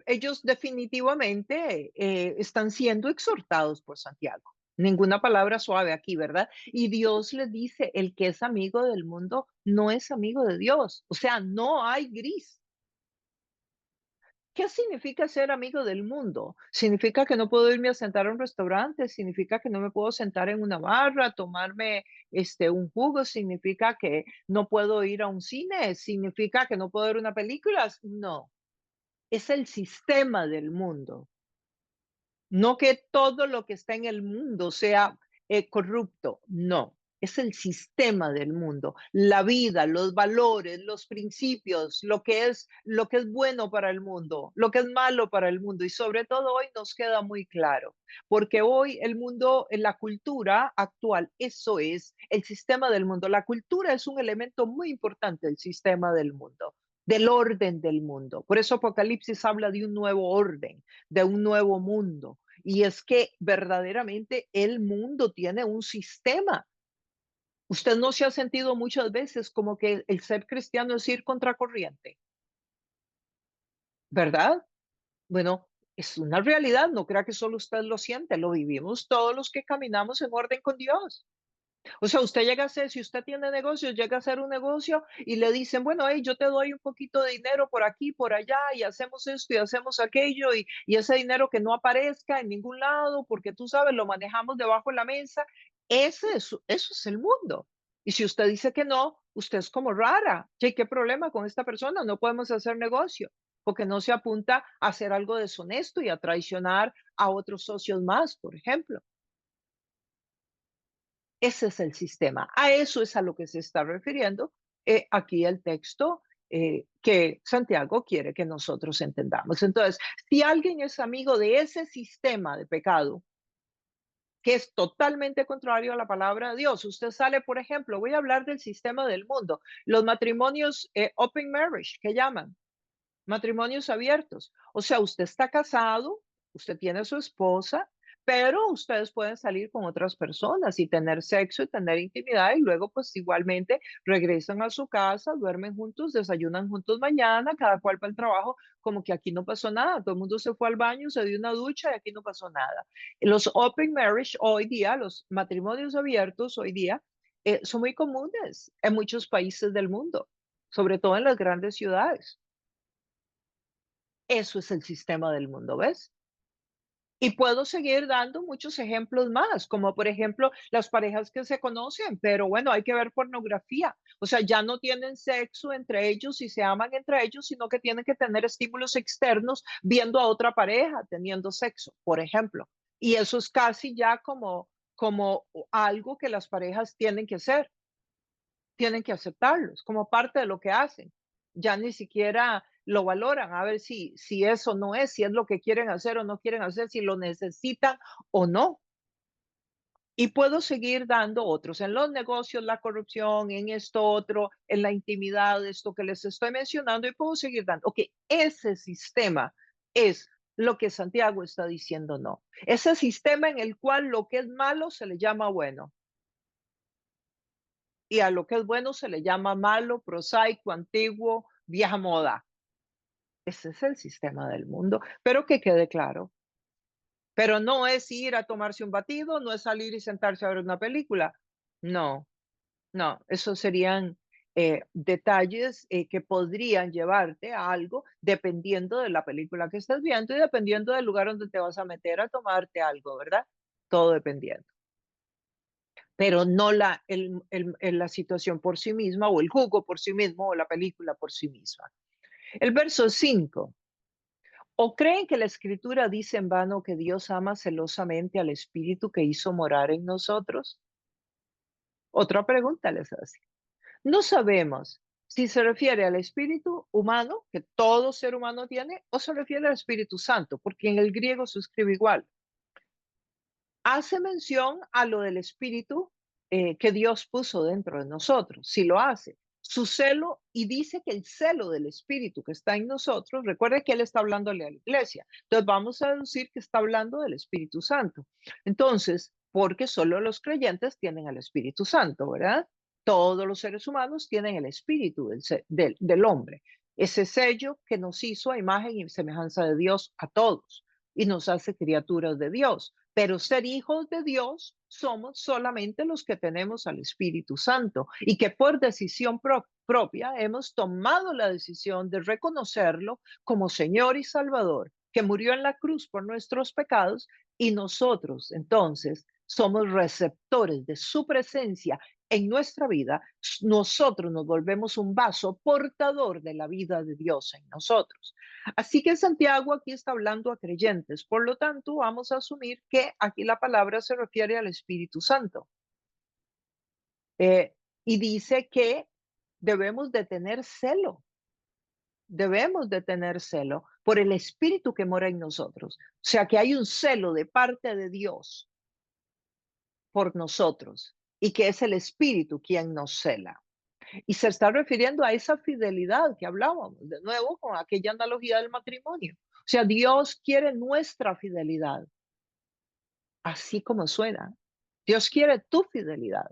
ellos definitivamente están siendo exhortados por Santiago. Ninguna palabra suave aquí, ¿verdad? Y Dios les dice, el que es amigo del mundo no es amigo de Dios. O sea, no hay gris. ¿Qué significa ser amigo del mundo? Significa que no puedo irme a sentar a un restaurante, significa que no me puedo sentar en una barra, tomarme un jugo, significa que no puedo ir a un cine, significa que no puedo ver una película. No, es el sistema del mundo. No que todo lo que está en el mundo sea corrupto, no. Es el sistema del mundo, la vida, los valores, los principios, lo que es bueno para el mundo, lo que es malo para el mundo. Y sobre todo hoy nos queda muy claro, porque hoy el mundo, en la cultura actual, eso es el sistema del mundo. La cultura es un elemento muy importante del sistema del mundo, del orden del mundo. Por eso Apocalipsis habla de un nuevo orden, de un nuevo mundo. Y es que verdaderamente el mundo tiene un sistema. Usted no se ha sentido muchas veces como que el ser cristiano es ir contracorriente, ¿verdad? Bueno, es una realidad, no crea que solo usted lo siente, lo vivimos todos los que caminamos en orden con Dios. O sea, usted llega a hacer, si usted tiene negocios, llega a hacer un negocio y le dicen, bueno, hey, yo te doy un poquito de dinero por aquí, por allá, y hacemos esto y hacemos aquello, y ese dinero que no aparezca en ningún lado, porque tú sabes, lo manejamos debajo de la mesa. Eso es el mundo. Y si usted dice que no, usted es como rara. Che, ¿qué problema con esta persona? No podemos hacer negocio, porque no se apunta a hacer algo deshonesto y a traicionar a otros socios más, por ejemplo. Ese es el sistema. A eso es a lo que se está refiriendo aquí el texto que Santiago quiere que nosotros entendamos. Entonces, si alguien es amigo de ese sistema de pecado, que es totalmente contrario a la palabra de Dios, usted sale, por ejemplo, voy a hablar del sistema del mundo, los matrimonios open marriage, que llaman matrimonios abiertos. O sea, usted está casado, usted tiene a su esposa, pero ustedes pueden salir con otras personas y tener sexo y tener intimidad y luego pues igualmente regresan a su casa, duermen juntos, desayunan juntos mañana, cada cual para el trabajo, como que aquí no pasó nada, todo el mundo se fue al baño, se dio una ducha y aquí no pasó nada. Los open marriage hoy día, los matrimonios abiertos hoy día, son muy comunes en muchos países del mundo, sobre todo en las grandes ciudades. Eso es el sistema del mundo, ¿ves? Y puedo seguir dando muchos ejemplos más, como por ejemplo las parejas que se conocen, pero bueno, hay que ver pornografía. O sea, ya no tienen sexo entre ellos y se aman entre ellos, sino que tienen que tener estímulos externos viendo a otra pareja teniendo sexo, por ejemplo. Y eso es casi ya como algo que las parejas tienen que hacer, tienen que aceptarlos como parte de lo que hacen. Ya ni siquiera lo valoran a ver si eso no es, si es lo que quieren hacer o no quieren hacer, si lo necesitan o no. Y puedo seguir dando otros en los negocios, la corrupción, en esto otro, en la intimidad, esto que les estoy mencionando, y puedo seguir dando. Ok, ese sistema es lo que Santiago está diciendo no. Ese sistema en el cual lo que es malo se le llama bueno y a lo que es bueno se le llama malo, prosaico, antiguo, vieja moda. Ese es el sistema del mundo, pero que quede claro. Pero no es ir a tomarse un batido, no es salir y sentarse a ver una película. No, no, eso serían detalles que podrían llevarte a algo dependiendo de la película que estás viendo y dependiendo del lugar donde te vas a meter a tomarte algo, ¿verdad? Todo dependiendo. Pero no la situación por sí misma o el jugo por sí mismo o la película por sí misma. El verso 5. ¿O creen que la escritura dice en vano que Dios ama celosamente al Espíritu que hizo morar en nosotros? Otra pregunta les hace. No sabemos si se refiere al espíritu humano, que todo ser humano tiene, o se refiere al Espíritu Santo, porque en el griego se escribe igual. Hace mención a lo del espíritu que Dios puso dentro de nosotros, si lo hace. Su celo, y dice que el celo del espíritu que está en nosotros, recuerde que él está hablándole a la iglesia. Entonces vamos a deducir que está hablando del Espíritu Santo. Entonces, porque solo los creyentes tienen el Espíritu Santo, ¿verdad? Todos los seres humanos tienen el espíritu del hombre, ese sello que nos hizo a imagen y semejanza de Dios a todos y nos hace criaturas de Dios. Pero ser hijos de Dios somos solamente los que tenemos al Espíritu Santo y que por decisión propia hemos tomado la decisión de reconocerlo como Señor y Salvador, que murió en la cruz por nuestros pecados y nosotros entonces somos receptores de su presencia en nuestra vida. Nosotros nos volvemos un vaso portador de la vida de Dios en nosotros. Así que Santiago aquí está hablando a creyentes, por lo tanto vamos a asumir que aquí la palabra se refiere al Espíritu Santo. Y dice que debemos de tener celo por el Espíritu que mora en nosotros. O sea que hay un celo de parte de Dios por nosotros y que es el Espíritu quien nos cela. Y se está refiriendo a esa fidelidad que hablábamos, de nuevo, con aquella analogía del matrimonio. O sea, Dios quiere nuestra fidelidad, así como suena. Dios quiere tu fidelidad.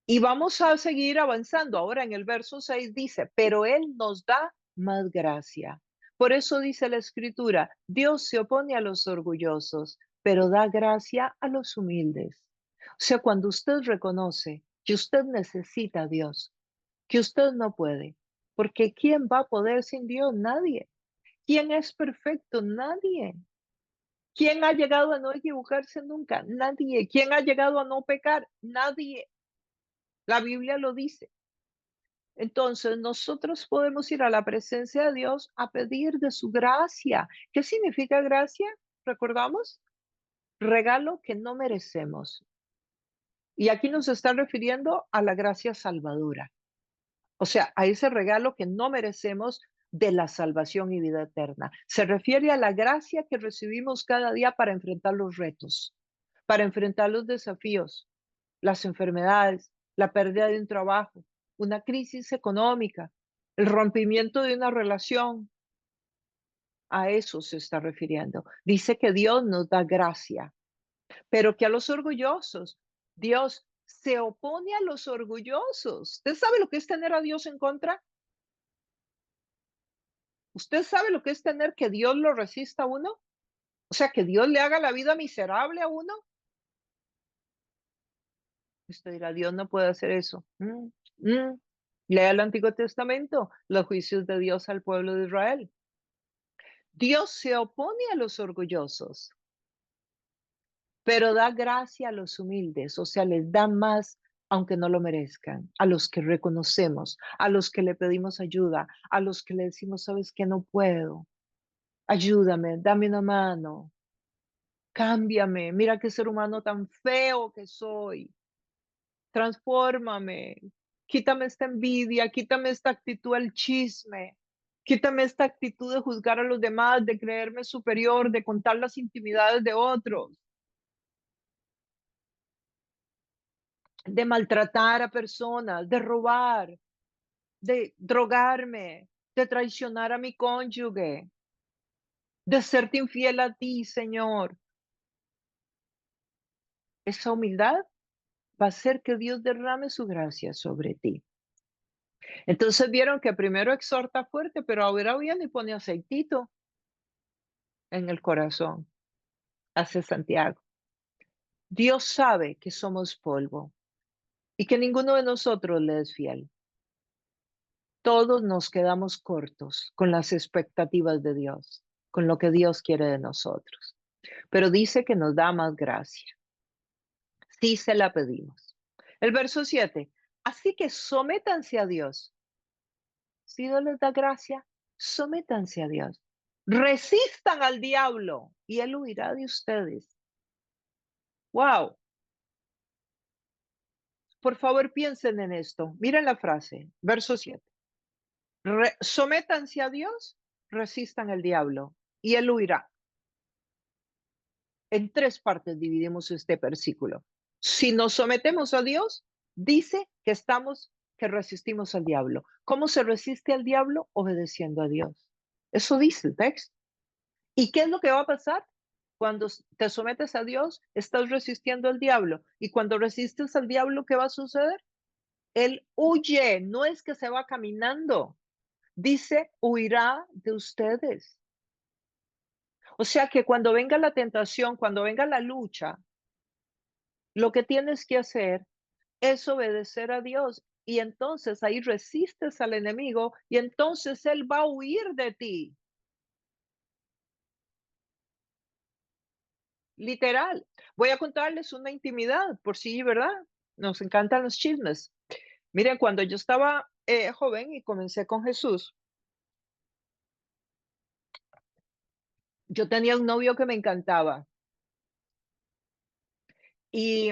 Y vamos a seguir avanzando. Ahora en el verso 6 dice, pero Él nos da más gracia. Por eso dice la escritura, Dios se opone a los orgullosos, pero da gracia a los humildes. O sea, cuando usted reconoce que usted necesita a Dios, que usted no puede, porque ¿quién va a poder sin Dios? Nadie. ¿Quién es perfecto? Nadie. ¿Quién ha llegado a no equivocarse nunca? Nadie. ¿Quién ha llegado a no pecar? Nadie. La Biblia lo dice. Entonces, nosotros podemos ir a la presencia de Dios a pedir de su gracia. ¿Qué significa gracia? ¿Recordamos? Regalo que no merecemos. Y aquí nos está refiriendo a la gracia salvadora. O sea, a ese regalo que no merecemos de la salvación y vida eterna. Se refiere a la gracia que recibimos cada día para enfrentar los retos, para enfrentar los desafíos, las enfermedades, la pérdida de un trabajo, una crisis económica, el rompimiento de una relación. A eso se está refiriendo. Dice que Dios nos da gracia, pero que a los orgullosos, Dios se opone a los orgullosos. ¿Usted sabe lo que es tener a Dios en contra? ¿Usted sabe lo que es tener que Dios lo resista a uno? O sea, que Dios le haga la vida miserable a uno. Usted dirá, Dios no puede hacer eso. Lea el Antiguo Testamento, los juicios de Dios al pueblo de Israel. Dios se opone a los orgullosos, pero da gracia a los humildes, o sea, les da más aunque no lo merezcan, a los que reconocemos, a los que le pedimos ayuda, a los que le decimos, sabes que no puedo, ayúdame, dame una mano, cámbiame, mira qué ser humano tan feo que soy, transfórmame, quítame esta envidia, quítame esta actitud al chisme, quítame esta actitud de juzgar a los demás, de creerme superior, de contar las intimidades de otros, de maltratar a personas, de robar, de drogarme, de traicionar a mi cónyuge, de serte infiel a ti, Señor. Esa humildad va a hacer que Dios derrame su gracia sobre ti. Entonces vieron que primero exhorta fuerte, pero ahora viene y pone aceitito en el corazón, hace Santiago. Dios sabe que somos polvo y que ninguno de nosotros le es fiel. Todos nos quedamos cortos con las expectativas de Dios, con lo que Dios quiere de nosotros. Pero dice que nos da más gracia. Sí se la pedimos. El verso 7. Así que sométanse a Dios. Si Dios les da gracia, sométanse a Dios. Resistan al diablo y él huirá de ustedes. Wow. Por favor, piensen en esto. Miren la frase, verso 7. Sométanse a Dios, resistan al diablo y él huirá. En tres partes dividimos este versículo. Si nos sometemos a Dios, dice que resistimos al diablo. ¿Cómo se resiste al diablo? Obedeciendo a Dios. Eso dice el texto. ¿Y qué es lo que va a pasar? Cuando te sometes a Dios, estás resistiendo al diablo. Y cuando resistes al diablo, ¿qué va a suceder? Él huye, no es que se va caminando. Dice, huirá de ustedes. O sea que cuando venga la tentación, cuando venga la lucha, lo que tienes que hacer es obedecer a Dios. Y entonces ahí resistes al enemigo y entonces él va a huir de ti. Literal. Voy a contarles una intimidad, por sí, ¿verdad? Nos encantan los chismes. Miren, cuando yo estaba joven y comencé con Jesús, yo tenía un novio que me encantaba. Y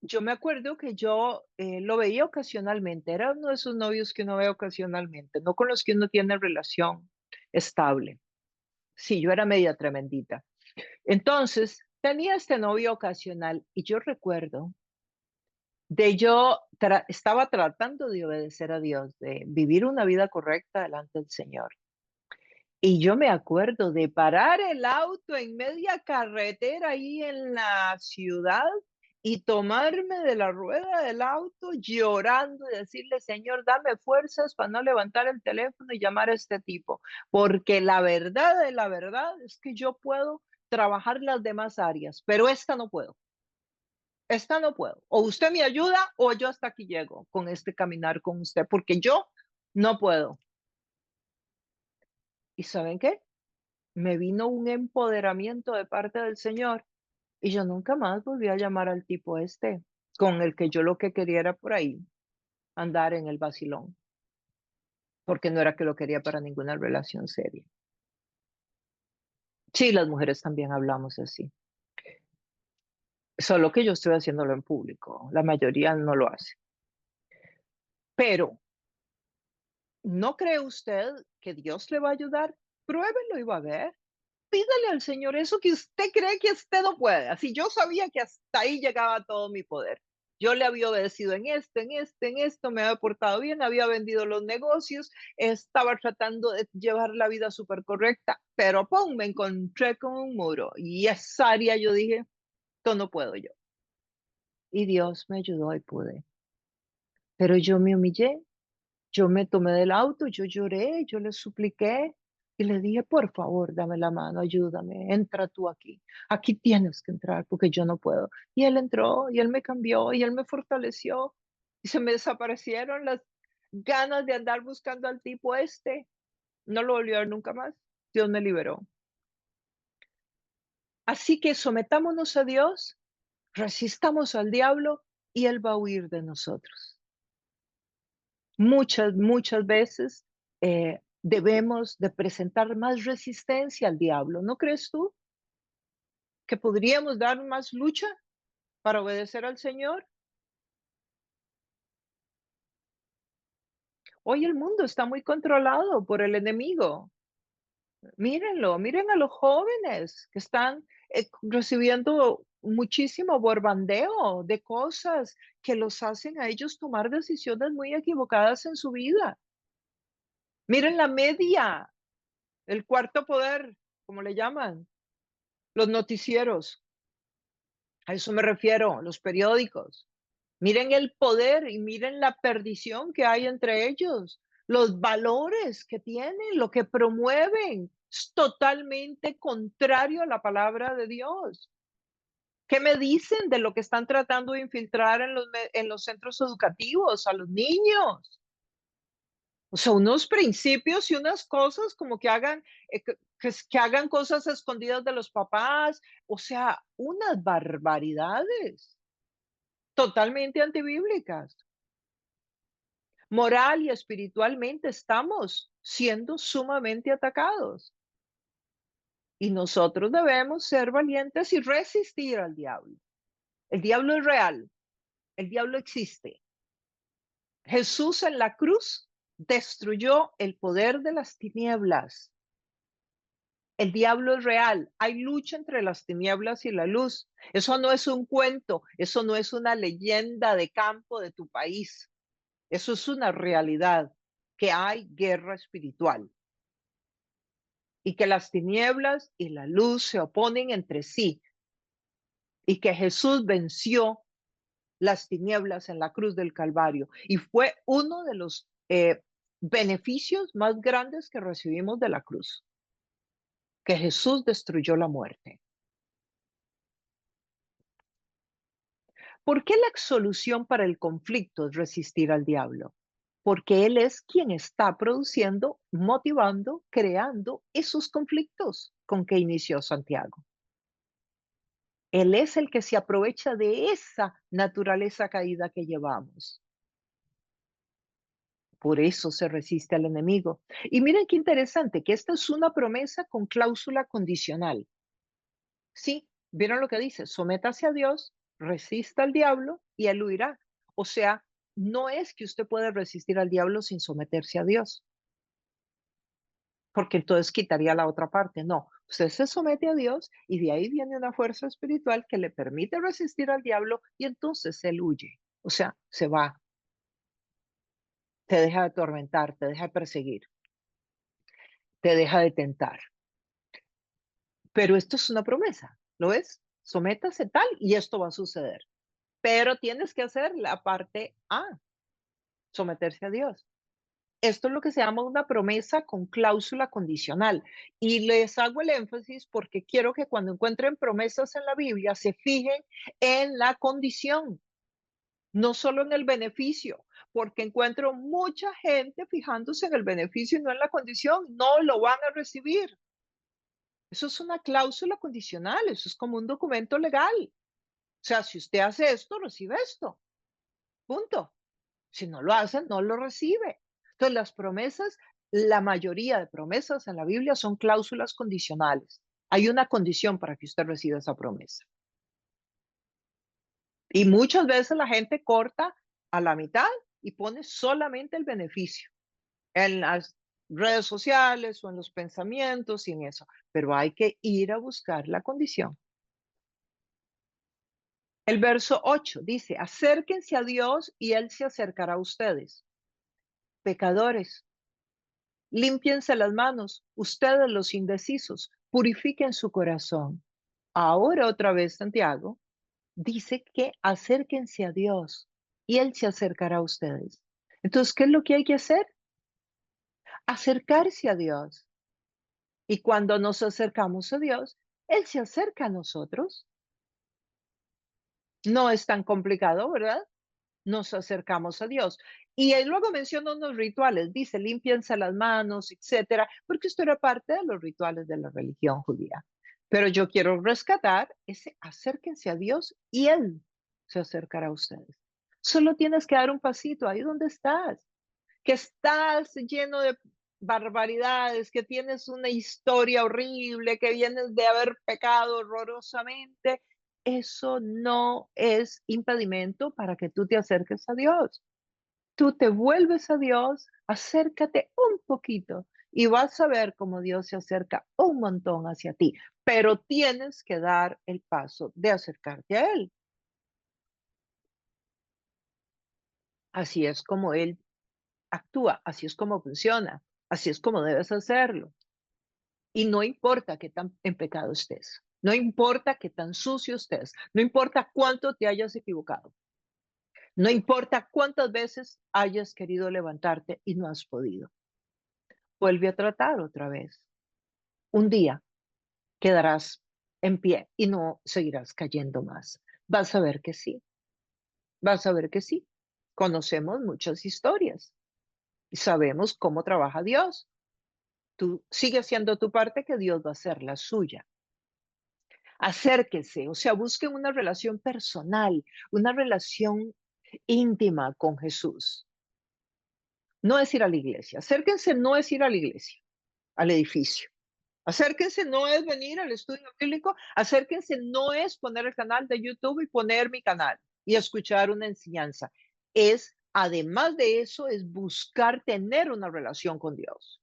yo me acuerdo que yo lo veía ocasionalmente. Era uno de esos novios que uno ve ocasionalmente, no con los que uno tiene relación estable. Sí, yo era media tremendita. Entonces, tenía este novio ocasional y yo recuerdo estaba tratando de obedecer a Dios, de vivir una vida correcta delante del Señor. Y yo me acuerdo de parar el auto en media carretera ahí en la ciudad y tomarme de la rueda del auto llorando y decirle, Señor, dame fuerzas para no levantar el teléfono y llamar a este tipo, porque la verdad de la verdad es que yo puedo trabajar las demás áreas, pero esta no puedo. Esta no puedo. O usted me ayuda o yo hasta aquí llego con este caminar con usted, porque yo no puedo. ¿Y saben qué? Me vino un empoderamiento de parte del Señor y yo nunca más volví a llamar al tipo este, con el que yo lo que quería era por ahí andar en el vacilón, porque no era que lo quería para ninguna relación seria. Sí, las mujeres también hablamos así, solo que yo estoy haciéndolo en público, la mayoría no lo hace. Pero ¿no cree usted que Dios le va a ayudar? Pruébelo y va a ver. Pídale al Señor eso que usted cree que usted no puede. Así yo sabía que hasta ahí llegaba todo mi poder. Yo le había obedecido en esto, me había portado bien, había vendido los negocios, estaba tratando de llevar la vida súper correcta, pero ¡pum! Me encontré con un muro y esa área yo dije, esto no puedo yo. Y Dios me ayudó y pude. Pero yo me humillé. Yo me tomé del auto, yo lloré, yo le supliqué y le dije, por favor, dame la mano, ayúdame, entra tú aquí. Aquí tienes que entrar porque yo no puedo. Y él entró y él me cambió y él me fortaleció y se me desaparecieron las ganas de andar buscando al tipo este. No lo volví a ver nunca más. Dios me liberó. Así que sometámonos a Dios, resistamos al diablo y él va a huir de nosotros. Muchas veces debemos de presentar más resistencia al diablo, ¿no crees tú? Que podríamos dar más lucha para obedecer al Señor. Hoy el mundo está muy controlado por el enemigo. Mírenlo, miren a los jóvenes que están recibiendo muchísimo borbandeo de cosas que los hacen a ellos tomar decisiones muy equivocadas en su vida. Miren la media, el cuarto poder, como le llaman, los noticieros, a eso me refiero, los periódicos. Miren el poder y miren la perdición que hay entre ellos, los valores que tienen, lo que promueven, es totalmente contrario a la palabra de Dios. ¿Qué me dicen de lo que están tratando de infiltrar en los centros educativos a los niños? O sea, unos principios y unas cosas como que hagan, que hagan cosas escondidas de los papás, o sea, unas barbaridades totalmente antibíblicas. Moral y espiritualmente estamos siendo sumamente atacados y nosotros debemos ser valientes y resistir al diablo. El diablo es real, el diablo existe. Jesús en la cruz destruyó el poder de las tinieblas. El diablo es real. Hay lucha entre las tinieblas y la luz. Eso no es un cuento, eso no es una leyenda de campo de tu país. Eso es una realidad, que hay guerra espiritual y que las tinieblas y la luz se oponen entre sí y que Jesús venció las tinieblas en la cruz del Calvario y fue uno de los beneficios más grandes que recibimos de la cruz, que Jesús destruyó la muerte. ¿Por qué la solución para el conflicto es resistir al diablo? Porque él es quien está produciendo, motivando, creando esos conflictos con que inició Santiago. Él es el que se aprovecha de esa naturaleza caída que llevamos. Por eso se resiste al enemigo. Y miren qué interesante, que esta es una promesa con cláusula condicional. Sí, ¿vieron lo que dice? Sométase a Dios, resista al diablo y él huirá. O sea, no es que usted pueda resistir al diablo sin someterse a Dios, porque entonces quitaría la otra parte. No, usted se somete a Dios y de ahí viene una fuerza espiritual que le permite resistir al diablo y entonces él huye. O sea, se va, te deja de atormentar, te deja de perseguir, te deja de tentar. Pero esto es una promesa, ¿lo ves? Sométase tal y esto va a suceder. Pero tienes que hacer la parte A, someterse a Dios. Esto es lo que se llama una promesa con cláusula condicional. Y les hago el énfasis porque quiero que cuando encuentren promesas en la Biblia se fijen en la condición, no solo en el beneficio, porque encuentro mucha gente fijándose en el beneficio y no en la condición, no lo van a recibir. Eso es una cláusula condicional, eso es como un documento legal. O sea, si usted hace esto, recibe esto. Punto. Si no lo hacen, no lo recibe. Entonces, las promesas, la mayoría de promesas en la Biblia son cláusulas condicionales. Hay una condición para que usted reciba esa promesa. Y muchas veces la gente corta a la mitad y pone solamente el beneficio en las redes sociales o en los pensamientos y en eso. Pero hay que ir a buscar la condición. El verso 8 dice, acérquense a Dios y Él se acercará a ustedes. Pecadores, límpiense las manos, ustedes los indecisos, purifiquen su corazón. Ahora otra vez Santiago dice que acérquense a Dios y Él se acercará a ustedes. Entonces, ¿qué es lo que hay que hacer? Acercarse a Dios. Y cuando nos acercamos a Dios, Él se acerca a nosotros. No es tan complicado, ¿verdad? Nos acercamos a Dios. Y él luego menciona unos rituales, dice, límpiense las manos, etcétera, porque esto era parte de los rituales de la religión judía. Pero yo quiero rescatar ese acérquense a Dios y Él se acercará a ustedes. Solo tienes que dar un pasito ahí donde estás, que estás lleno de barbaridades, que tienes una historia horrible, que vienes de haber pecado horrorosamente. Eso no es impedimento para que tú te acerques a Dios. Tú te vuelves a Dios, acércate un poquito y vas a ver cómo Dios se acerca un montón hacia ti, pero tienes que dar el paso de acercarte a Él. Así es como Él actúa, así es como funciona, así es como debes hacerlo. Y no importa qué tan en pecado estés, no importa qué tan sucio estés, no importa cuánto te hayas equivocado, no importa cuántas veces hayas querido levantarte y no has podido. Vuelve a tratar otra vez. Un día quedarás en pie y no seguirás cayendo más. Vas a ver que sí, vas a ver que sí. Conocemos muchas historias y sabemos cómo trabaja Dios. Tú sigue haciendo tu parte que Dios va a hacer la suya. Acérquese, o sea, busquen una relación personal, una relación íntima con Jesús. No es ir a la iglesia. Acérquense no es ir a la iglesia, al edificio. Acérquense no es venir al estudio bíblico. Acérquense no es poner el canal de YouTube y poner mi canal y escuchar una enseñanza. Es, además de eso, es buscar tener una relación con Dios.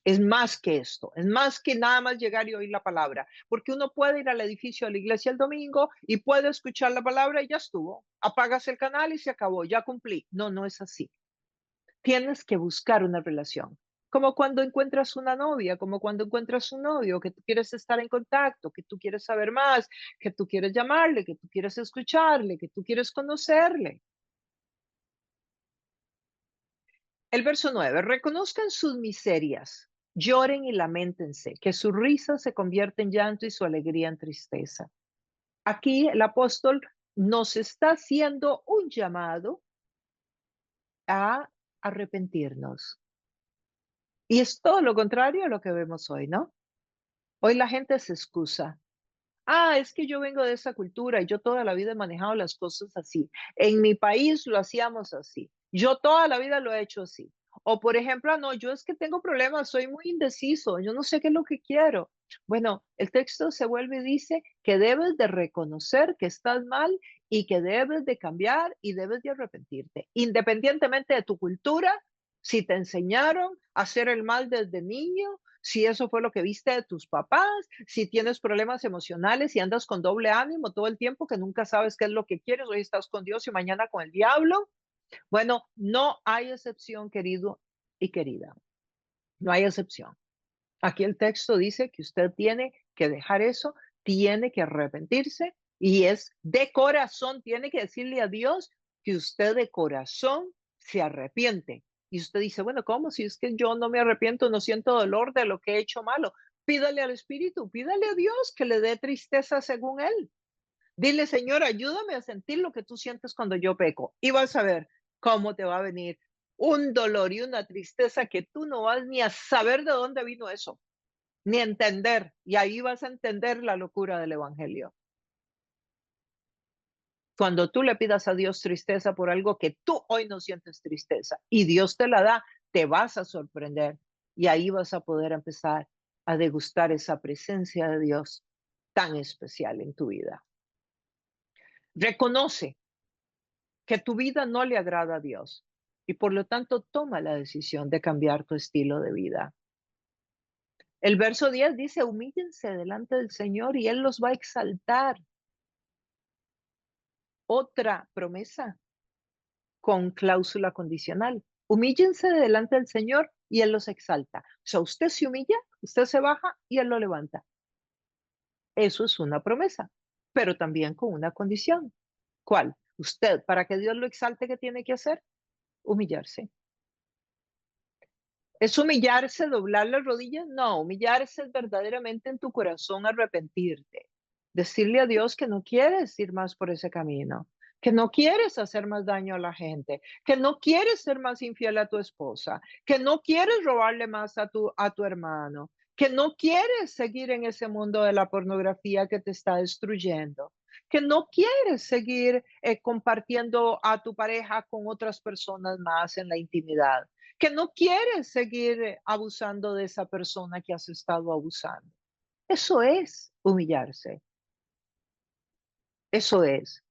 Es más que esto, es más que nada más llegar y oír la palabra, porque uno puede ir al edificio de la iglesia el domingo y puede escuchar la palabra y ya estuvo. Apagas el canal y se acabó, ya cumplí. No, no es así. Tienes que buscar una relación. Como cuando encuentras una novia, como cuando encuentras un novio, que tú quieres estar en contacto, que tú quieres saber más, que tú quieres llamarle, que tú quieres escucharle, que tú quieres conocerle. El verso 9, reconozcan sus miserias, lloren y lamentense, que su risa se convierte en llanto y su alegría en tristeza. Aquí el apóstol nos está haciendo un llamado a arrepentirnos. Y es todo lo contrario a lo que vemos hoy, ¿no? Hoy la gente se excusa. Ah, es que yo vengo de esa cultura y yo toda la vida he manejado las cosas así. En mi país lo hacíamos así. Yo toda la vida lo he hecho así. O por ejemplo, "Ah, no, yo es que tengo problemas, soy muy indeciso, yo no sé qué es lo que quiero". Bueno, el texto se vuelve y dice que debes de reconocer que estás mal y que debes de cambiar y debes de arrepentirte, independientemente de tu cultura, si te enseñaron a hacer el mal desde niño, si eso fue lo que viste de tus papás, si tienes problemas emocionales y andas con doble ánimo todo el tiempo, que nunca sabes qué es lo que quieres, hoy estás con Dios y mañana con el diablo. Bueno, no hay excepción, querido y querida, no hay excepción. Aquí el texto dice que usted tiene que dejar eso, tiene que arrepentirse y es de corazón, tiene que decirle a Dios que usted de corazón se arrepiente. Y usted dice, bueno, ¿cómo? Si es que yo no me arrepiento, no siento dolor de lo que he hecho malo. Pídale al Espíritu, pídale a Dios que le dé tristeza según Él. Dile, Señor, ayúdame a sentir lo que tú sientes cuando yo peco. Y vas a ver cómo te va a venir un dolor y una tristeza que tú no vas ni a saber de dónde vino eso, ni a entender. Y ahí vas a entender la locura del Evangelio. Cuando tú le pidas a Dios tristeza por algo que tú hoy no sientes tristeza y Dios te la da, te vas a sorprender y ahí vas a poder empezar a degustar esa presencia de Dios tan especial en tu vida. Reconoce que tu vida no le agrada a Dios y por lo tanto toma la decisión de cambiar tu estilo de vida. El verso 10 dice, humíllense delante del Señor y Él los va a exaltar. Otra promesa con cláusula condicional. Humíllense delante del Señor y Él los exalta. O sea, usted se humilla, usted se baja y Él lo levanta. Eso es una promesa, pero también con una condición. ¿Cuál? Usted, para que Dios lo exalte, ¿qué tiene que hacer? Humillarse. ¿Es humillarse, doblar las rodillas? No, humillarse es verdaderamente en tu corazón arrepentirte. Decirle a Dios que no quieres ir más por ese camino, que no quieres hacer más daño a la gente, que no quieres ser más infiel a tu esposa, que no quieres robarle más a tu hermano, que no quieres seguir en ese mundo de la pornografía que te está destruyendo, que no quieres seguir compartiendo a tu pareja con otras personas más en la intimidad, que no quieres seguir abusando de esa persona que has estado abusando. Eso es humillarse, eso es.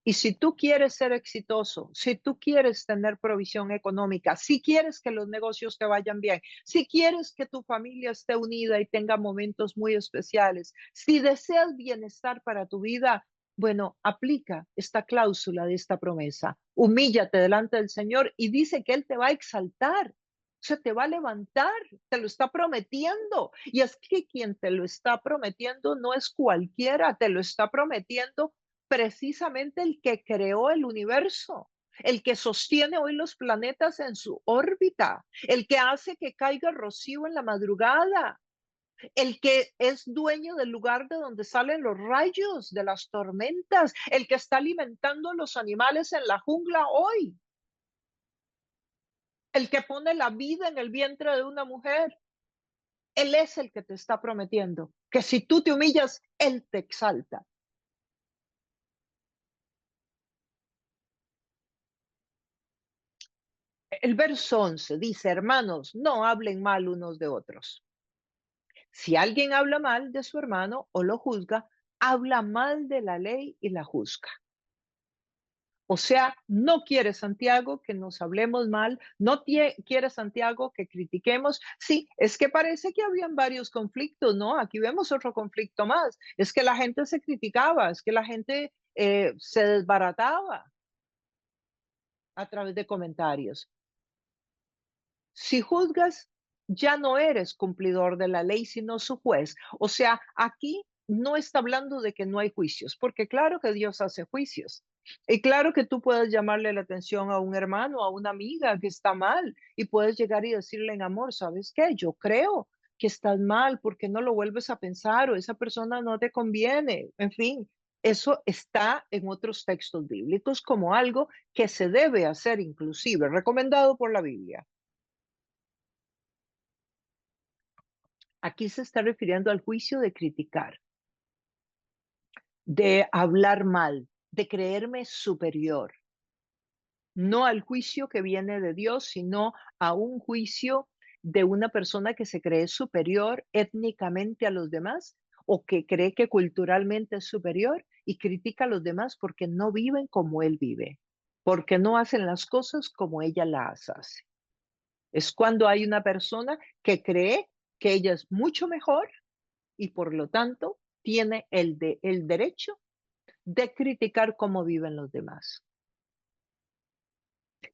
Y si tú quieres ser exitoso, si tú quieres tener provisión económica, si quieres que los negocios te vayan bien, si quieres que tu familia esté unida y tenga momentos muy especiales, si deseas bienestar para tu vida, bueno, aplica esta cláusula de esta promesa. Humíllate delante del Señor y dice que Él te va a exaltar. O sea, te va a levantar, te lo está prometiendo. Y es que quien te lo está prometiendo no es cualquiera, te lo está prometiendo precisamente el que creó el universo, el que sostiene hoy los planetas en su órbita, el que hace que caiga rocío en la madrugada, el que es dueño del lugar de donde salen los rayos, de las tormentas, el que está alimentando a los animales en la jungla hoy, el que pone la vida en el vientre de una mujer. Él es el que te está prometiendo que si tú te humillas, Él te exalta. El verso 11 dice, hermanos, no hablen mal unos de otros. Si alguien habla mal de su hermano o lo juzga, habla mal de la ley y la juzga. O sea, no quiere Santiago que nos hablemos mal, no quiere Santiago que critiquemos. Sí, es que parece que habían varios conflictos, ¿no? Aquí vemos otro conflicto más. Es que la gente se criticaba, es que la gente se desbarataba a través de comentarios. Si juzgas, ya no eres cumplidor de la ley, sino su juez. O sea, aquí no está hablando de que no hay juicios, porque claro que Dios hace juicios. Y claro que tú puedes llamarle la atención a un hermano, a una amiga que está mal, y puedes llegar y decirle en amor, ¿sabes qué? Yo creo que estás mal, porque no lo vuelves a pensar o esa persona no te conviene. En fin, eso está en otros textos bíblicos como algo que se debe hacer inclusive, recomendado por la Biblia. Aquí se está refiriendo al juicio de criticar, de hablar mal, de creerme superior, no al juicio que viene de Dios, sino a un juicio de una persona que se cree superior étnicamente a los demás o que cree que culturalmente es superior y critica a los demás porque no viven como él vive, porque no hacen las cosas como ella las hace. Es cuando hay una persona que cree que ella es mucho mejor y por lo tanto tiene el derecho de criticar cómo viven los demás.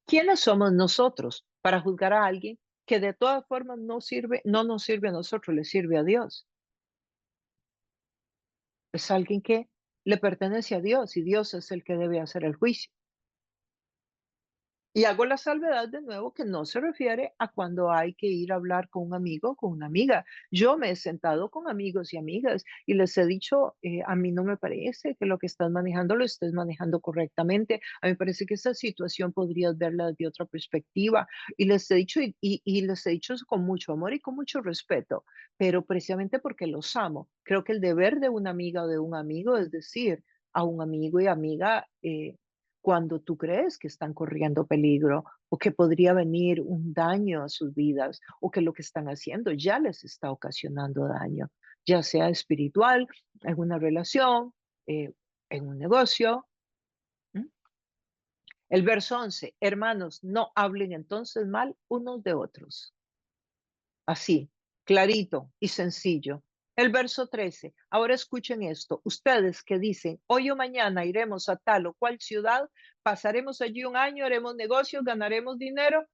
¿Quiénes somos nosotros para juzgar a alguien que de todas formas no nos sirve a nosotros, le sirve a Dios? Es alguien que le pertenece a Dios y Dios es el que debe hacer el juicio. Y hago la salvedad de nuevo que no se refiere a cuando hay que ir a hablar con un amigo o con una amiga. Yo me he sentado con amigos y amigas y les he dicho, a mí no me parece que lo que estás manejando lo estés manejando correctamente. A mí me parece que esta situación podrías verla desde otra perspectiva. Y les he dicho, y les he dicho eso con mucho amor y con mucho respeto, pero precisamente porque los amo. Creo que el deber de una amiga o de un amigo es decir a un amigo y amiga, cuando tú crees que están corriendo peligro o que podría venir un daño a sus vidas o que lo que están haciendo ya les está ocasionando daño, ya sea espiritual, en una relación, eh, en un negocio. ¿M? El verso 11, hermanos, no hablen entonces mal unos de otros. Así, clarito y sencillo. El verso 13. Ahora escuchen esto. Ustedes que dicen, hoy o mañana iremos a tal o cual ciudad, pasaremos allí un año, haremos negocios, ganaremos dinero.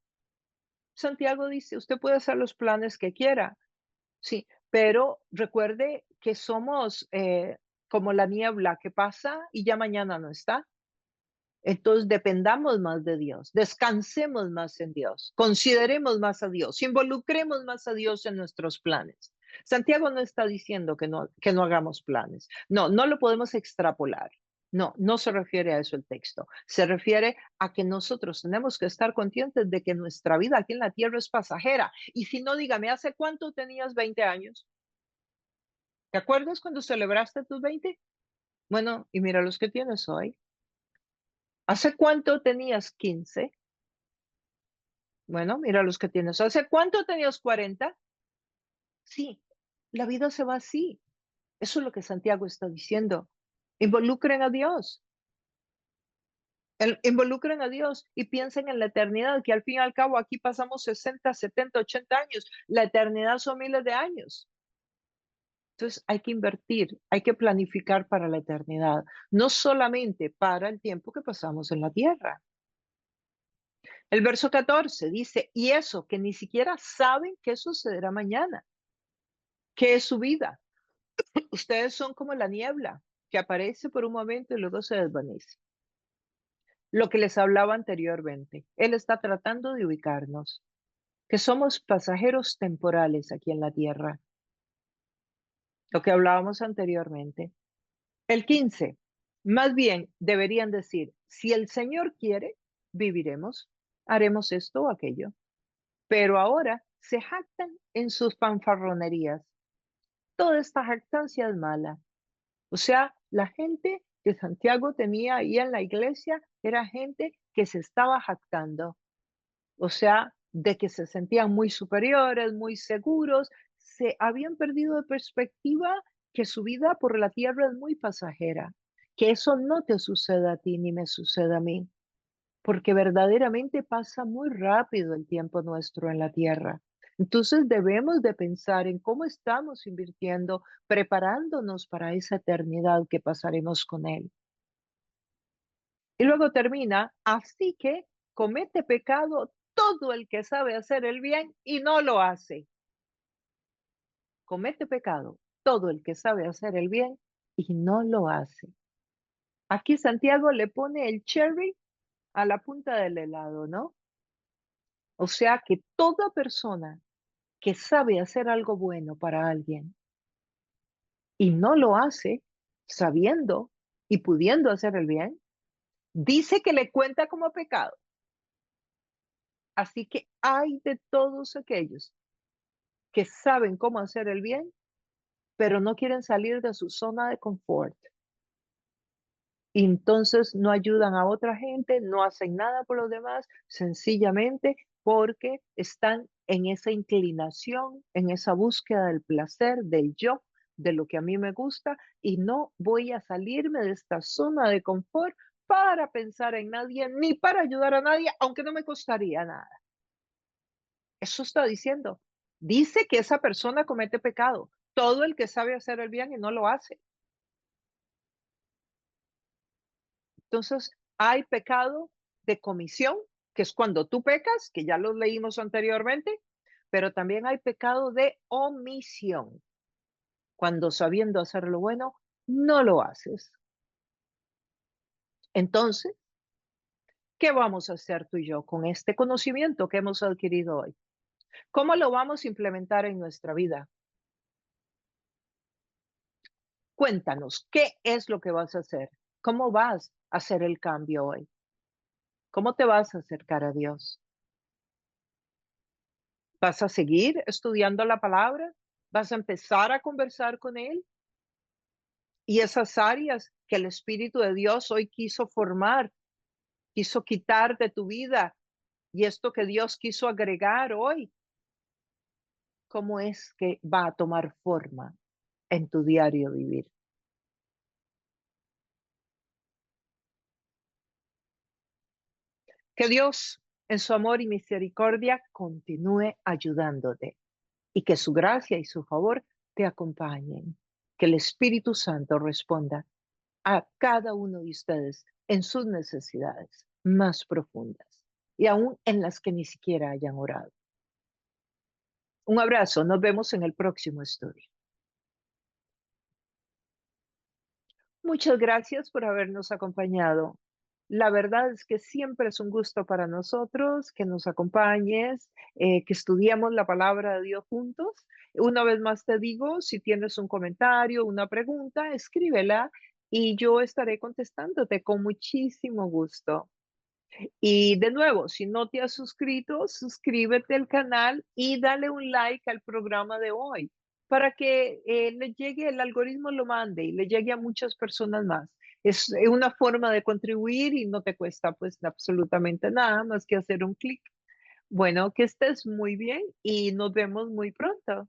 Santiago dice, usted puede hacer los planes que quiera, sí, pero recuerde que somos como la niebla que pasa y ya mañana no está. Entonces dependamos más de Dios, descansemos más en Dios, consideremos más a Dios, involucremos más a Dios en nuestros planes. Santiago no está diciendo que no hagamos planes. No, no lo podemos extrapolar. No, no se refiere a eso el texto. Se refiere a que nosotros tenemos que estar conscientes de que nuestra vida aquí en la tierra es pasajera. Y si no, dígame, ¿hace cuánto tenías 20 años? ¿Te acuerdas cuando celebraste tus 20? Bueno, y mira los que tienes hoy. ¿Hace cuánto tenías 15? Bueno, mira los que tienes. ¿Hace cuánto tenías 40? Sí, la vida se va así. Eso es lo que Santiago está diciendo. Involucren a Dios. Involucren a Dios y piensen en la eternidad, que al fin y al cabo aquí pasamos 60, 70, 80 años. La eternidad son miles de años. Entonces hay que invertir, hay que planificar para la eternidad, no solamente para el tiempo que pasamos en la tierra. El verso 14 dice, y eso, que ni siquiera saben qué sucederá mañana, qué es su vida. Ustedes son como la niebla que aparece por un momento y luego se desvanece. Lo que les hablaba anteriormente, él está tratando de ubicarnos, que somos pasajeros temporales aquí en la tierra. lo que hablábamos anteriormente. El 15, más bien deberían decir, si el Señor quiere, viviremos, haremos esto o aquello. Pero ahora se jactan en sus fanfarronerías. Toda esta jactancia es mala. O sea, la gente que Santiago tenía ahí en la iglesia era gente que se estaba jactando. O sea, de que se sentían muy superiores, muy seguros, se habían perdido de perspectiva que su vida por la tierra es muy pasajera, que eso no te suceda a ti ni me suceda a mí, porque verdaderamente pasa muy rápido el tiempo nuestro en la tierra. Entonces debemos de pensar en cómo estamos invirtiendo, preparándonos para esa eternidad que pasaremos con Él. Y luego termina, así que comete pecado todo el que sabe hacer el bien y no lo hace. Comete pecado todo el que sabe hacer el bien y no lo hace. Aquí Santiago le pone el cherry a la punta del helado, ¿no? O sea que toda persona que sabe hacer algo bueno para alguien y no lo hace, sabiendo y pudiendo hacer el bien, dice que le cuenta como pecado. Así que hay de todos aquellos que saben cómo hacer el bien, pero no quieren salir de su zona de confort. Y entonces no ayudan a otra gente, no hacen nada por los demás, sencillamente porque están en esa inclinación, en esa búsqueda del placer, del yo, de lo que a mí me gusta, y no voy a salirme de esta zona de confort para pensar en nadie, ni para ayudar a nadie, aunque no me costaría nada. Eso está diciendo. Dice que esa persona comete pecado. Todo el que sabe hacer el bien y no lo hace. Entonces, hay pecado de comisión, que es cuando tú pecas, que ya lo leímos anteriormente, pero también hay pecado de omisión, cuando sabiendo hacer lo bueno, no lo haces. Entonces, ¿qué vamos a hacer tú y yo con este conocimiento que hemos adquirido hoy? ¿Cómo lo vamos a implementar en nuestra vida? Cuéntanos, ¿qué es lo que vas a hacer? ¿Cómo vas a hacer el cambio hoy? ¿Cómo te vas a acercar a Dios? ¿Vas a seguir estudiando la palabra? ¿Vas a empezar a conversar con Él? Y esas áreas que el Espíritu de Dios hoy quiso formar, quiso quitar de tu vida, y esto que Dios quiso agregar hoy, ¿cómo es que va a tomar forma en tu diario vivir? Que Dios, en su amor y misericordia, continúe ayudándote y que su gracia y su favor te acompañen. Que el Espíritu Santo responda a cada uno de ustedes en sus necesidades más profundas y aún en las que ni siquiera hayan orado. Un abrazo, nos vemos en el próximo estudio. Muchas gracias por habernos acompañado. La verdad es que siempre es un gusto para nosotros que nos acompañes, que estudiemos la palabra de Dios juntos. Una vez más te digo, si tienes un comentario, una pregunta, escríbela y yo estaré contestándote con muchísimo gusto. Y de nuevo, si no te has suscrito, suscríbete al canal y dale un like al programa de hoy para que le llegue, el algoritmo lo mande y le llegue a muchas personas más. Es una forma de contribuir y no te cuesta pues absolutamente nada más que hacer un clic. Bueno, que estés muy bien y nos vemos muy pronto.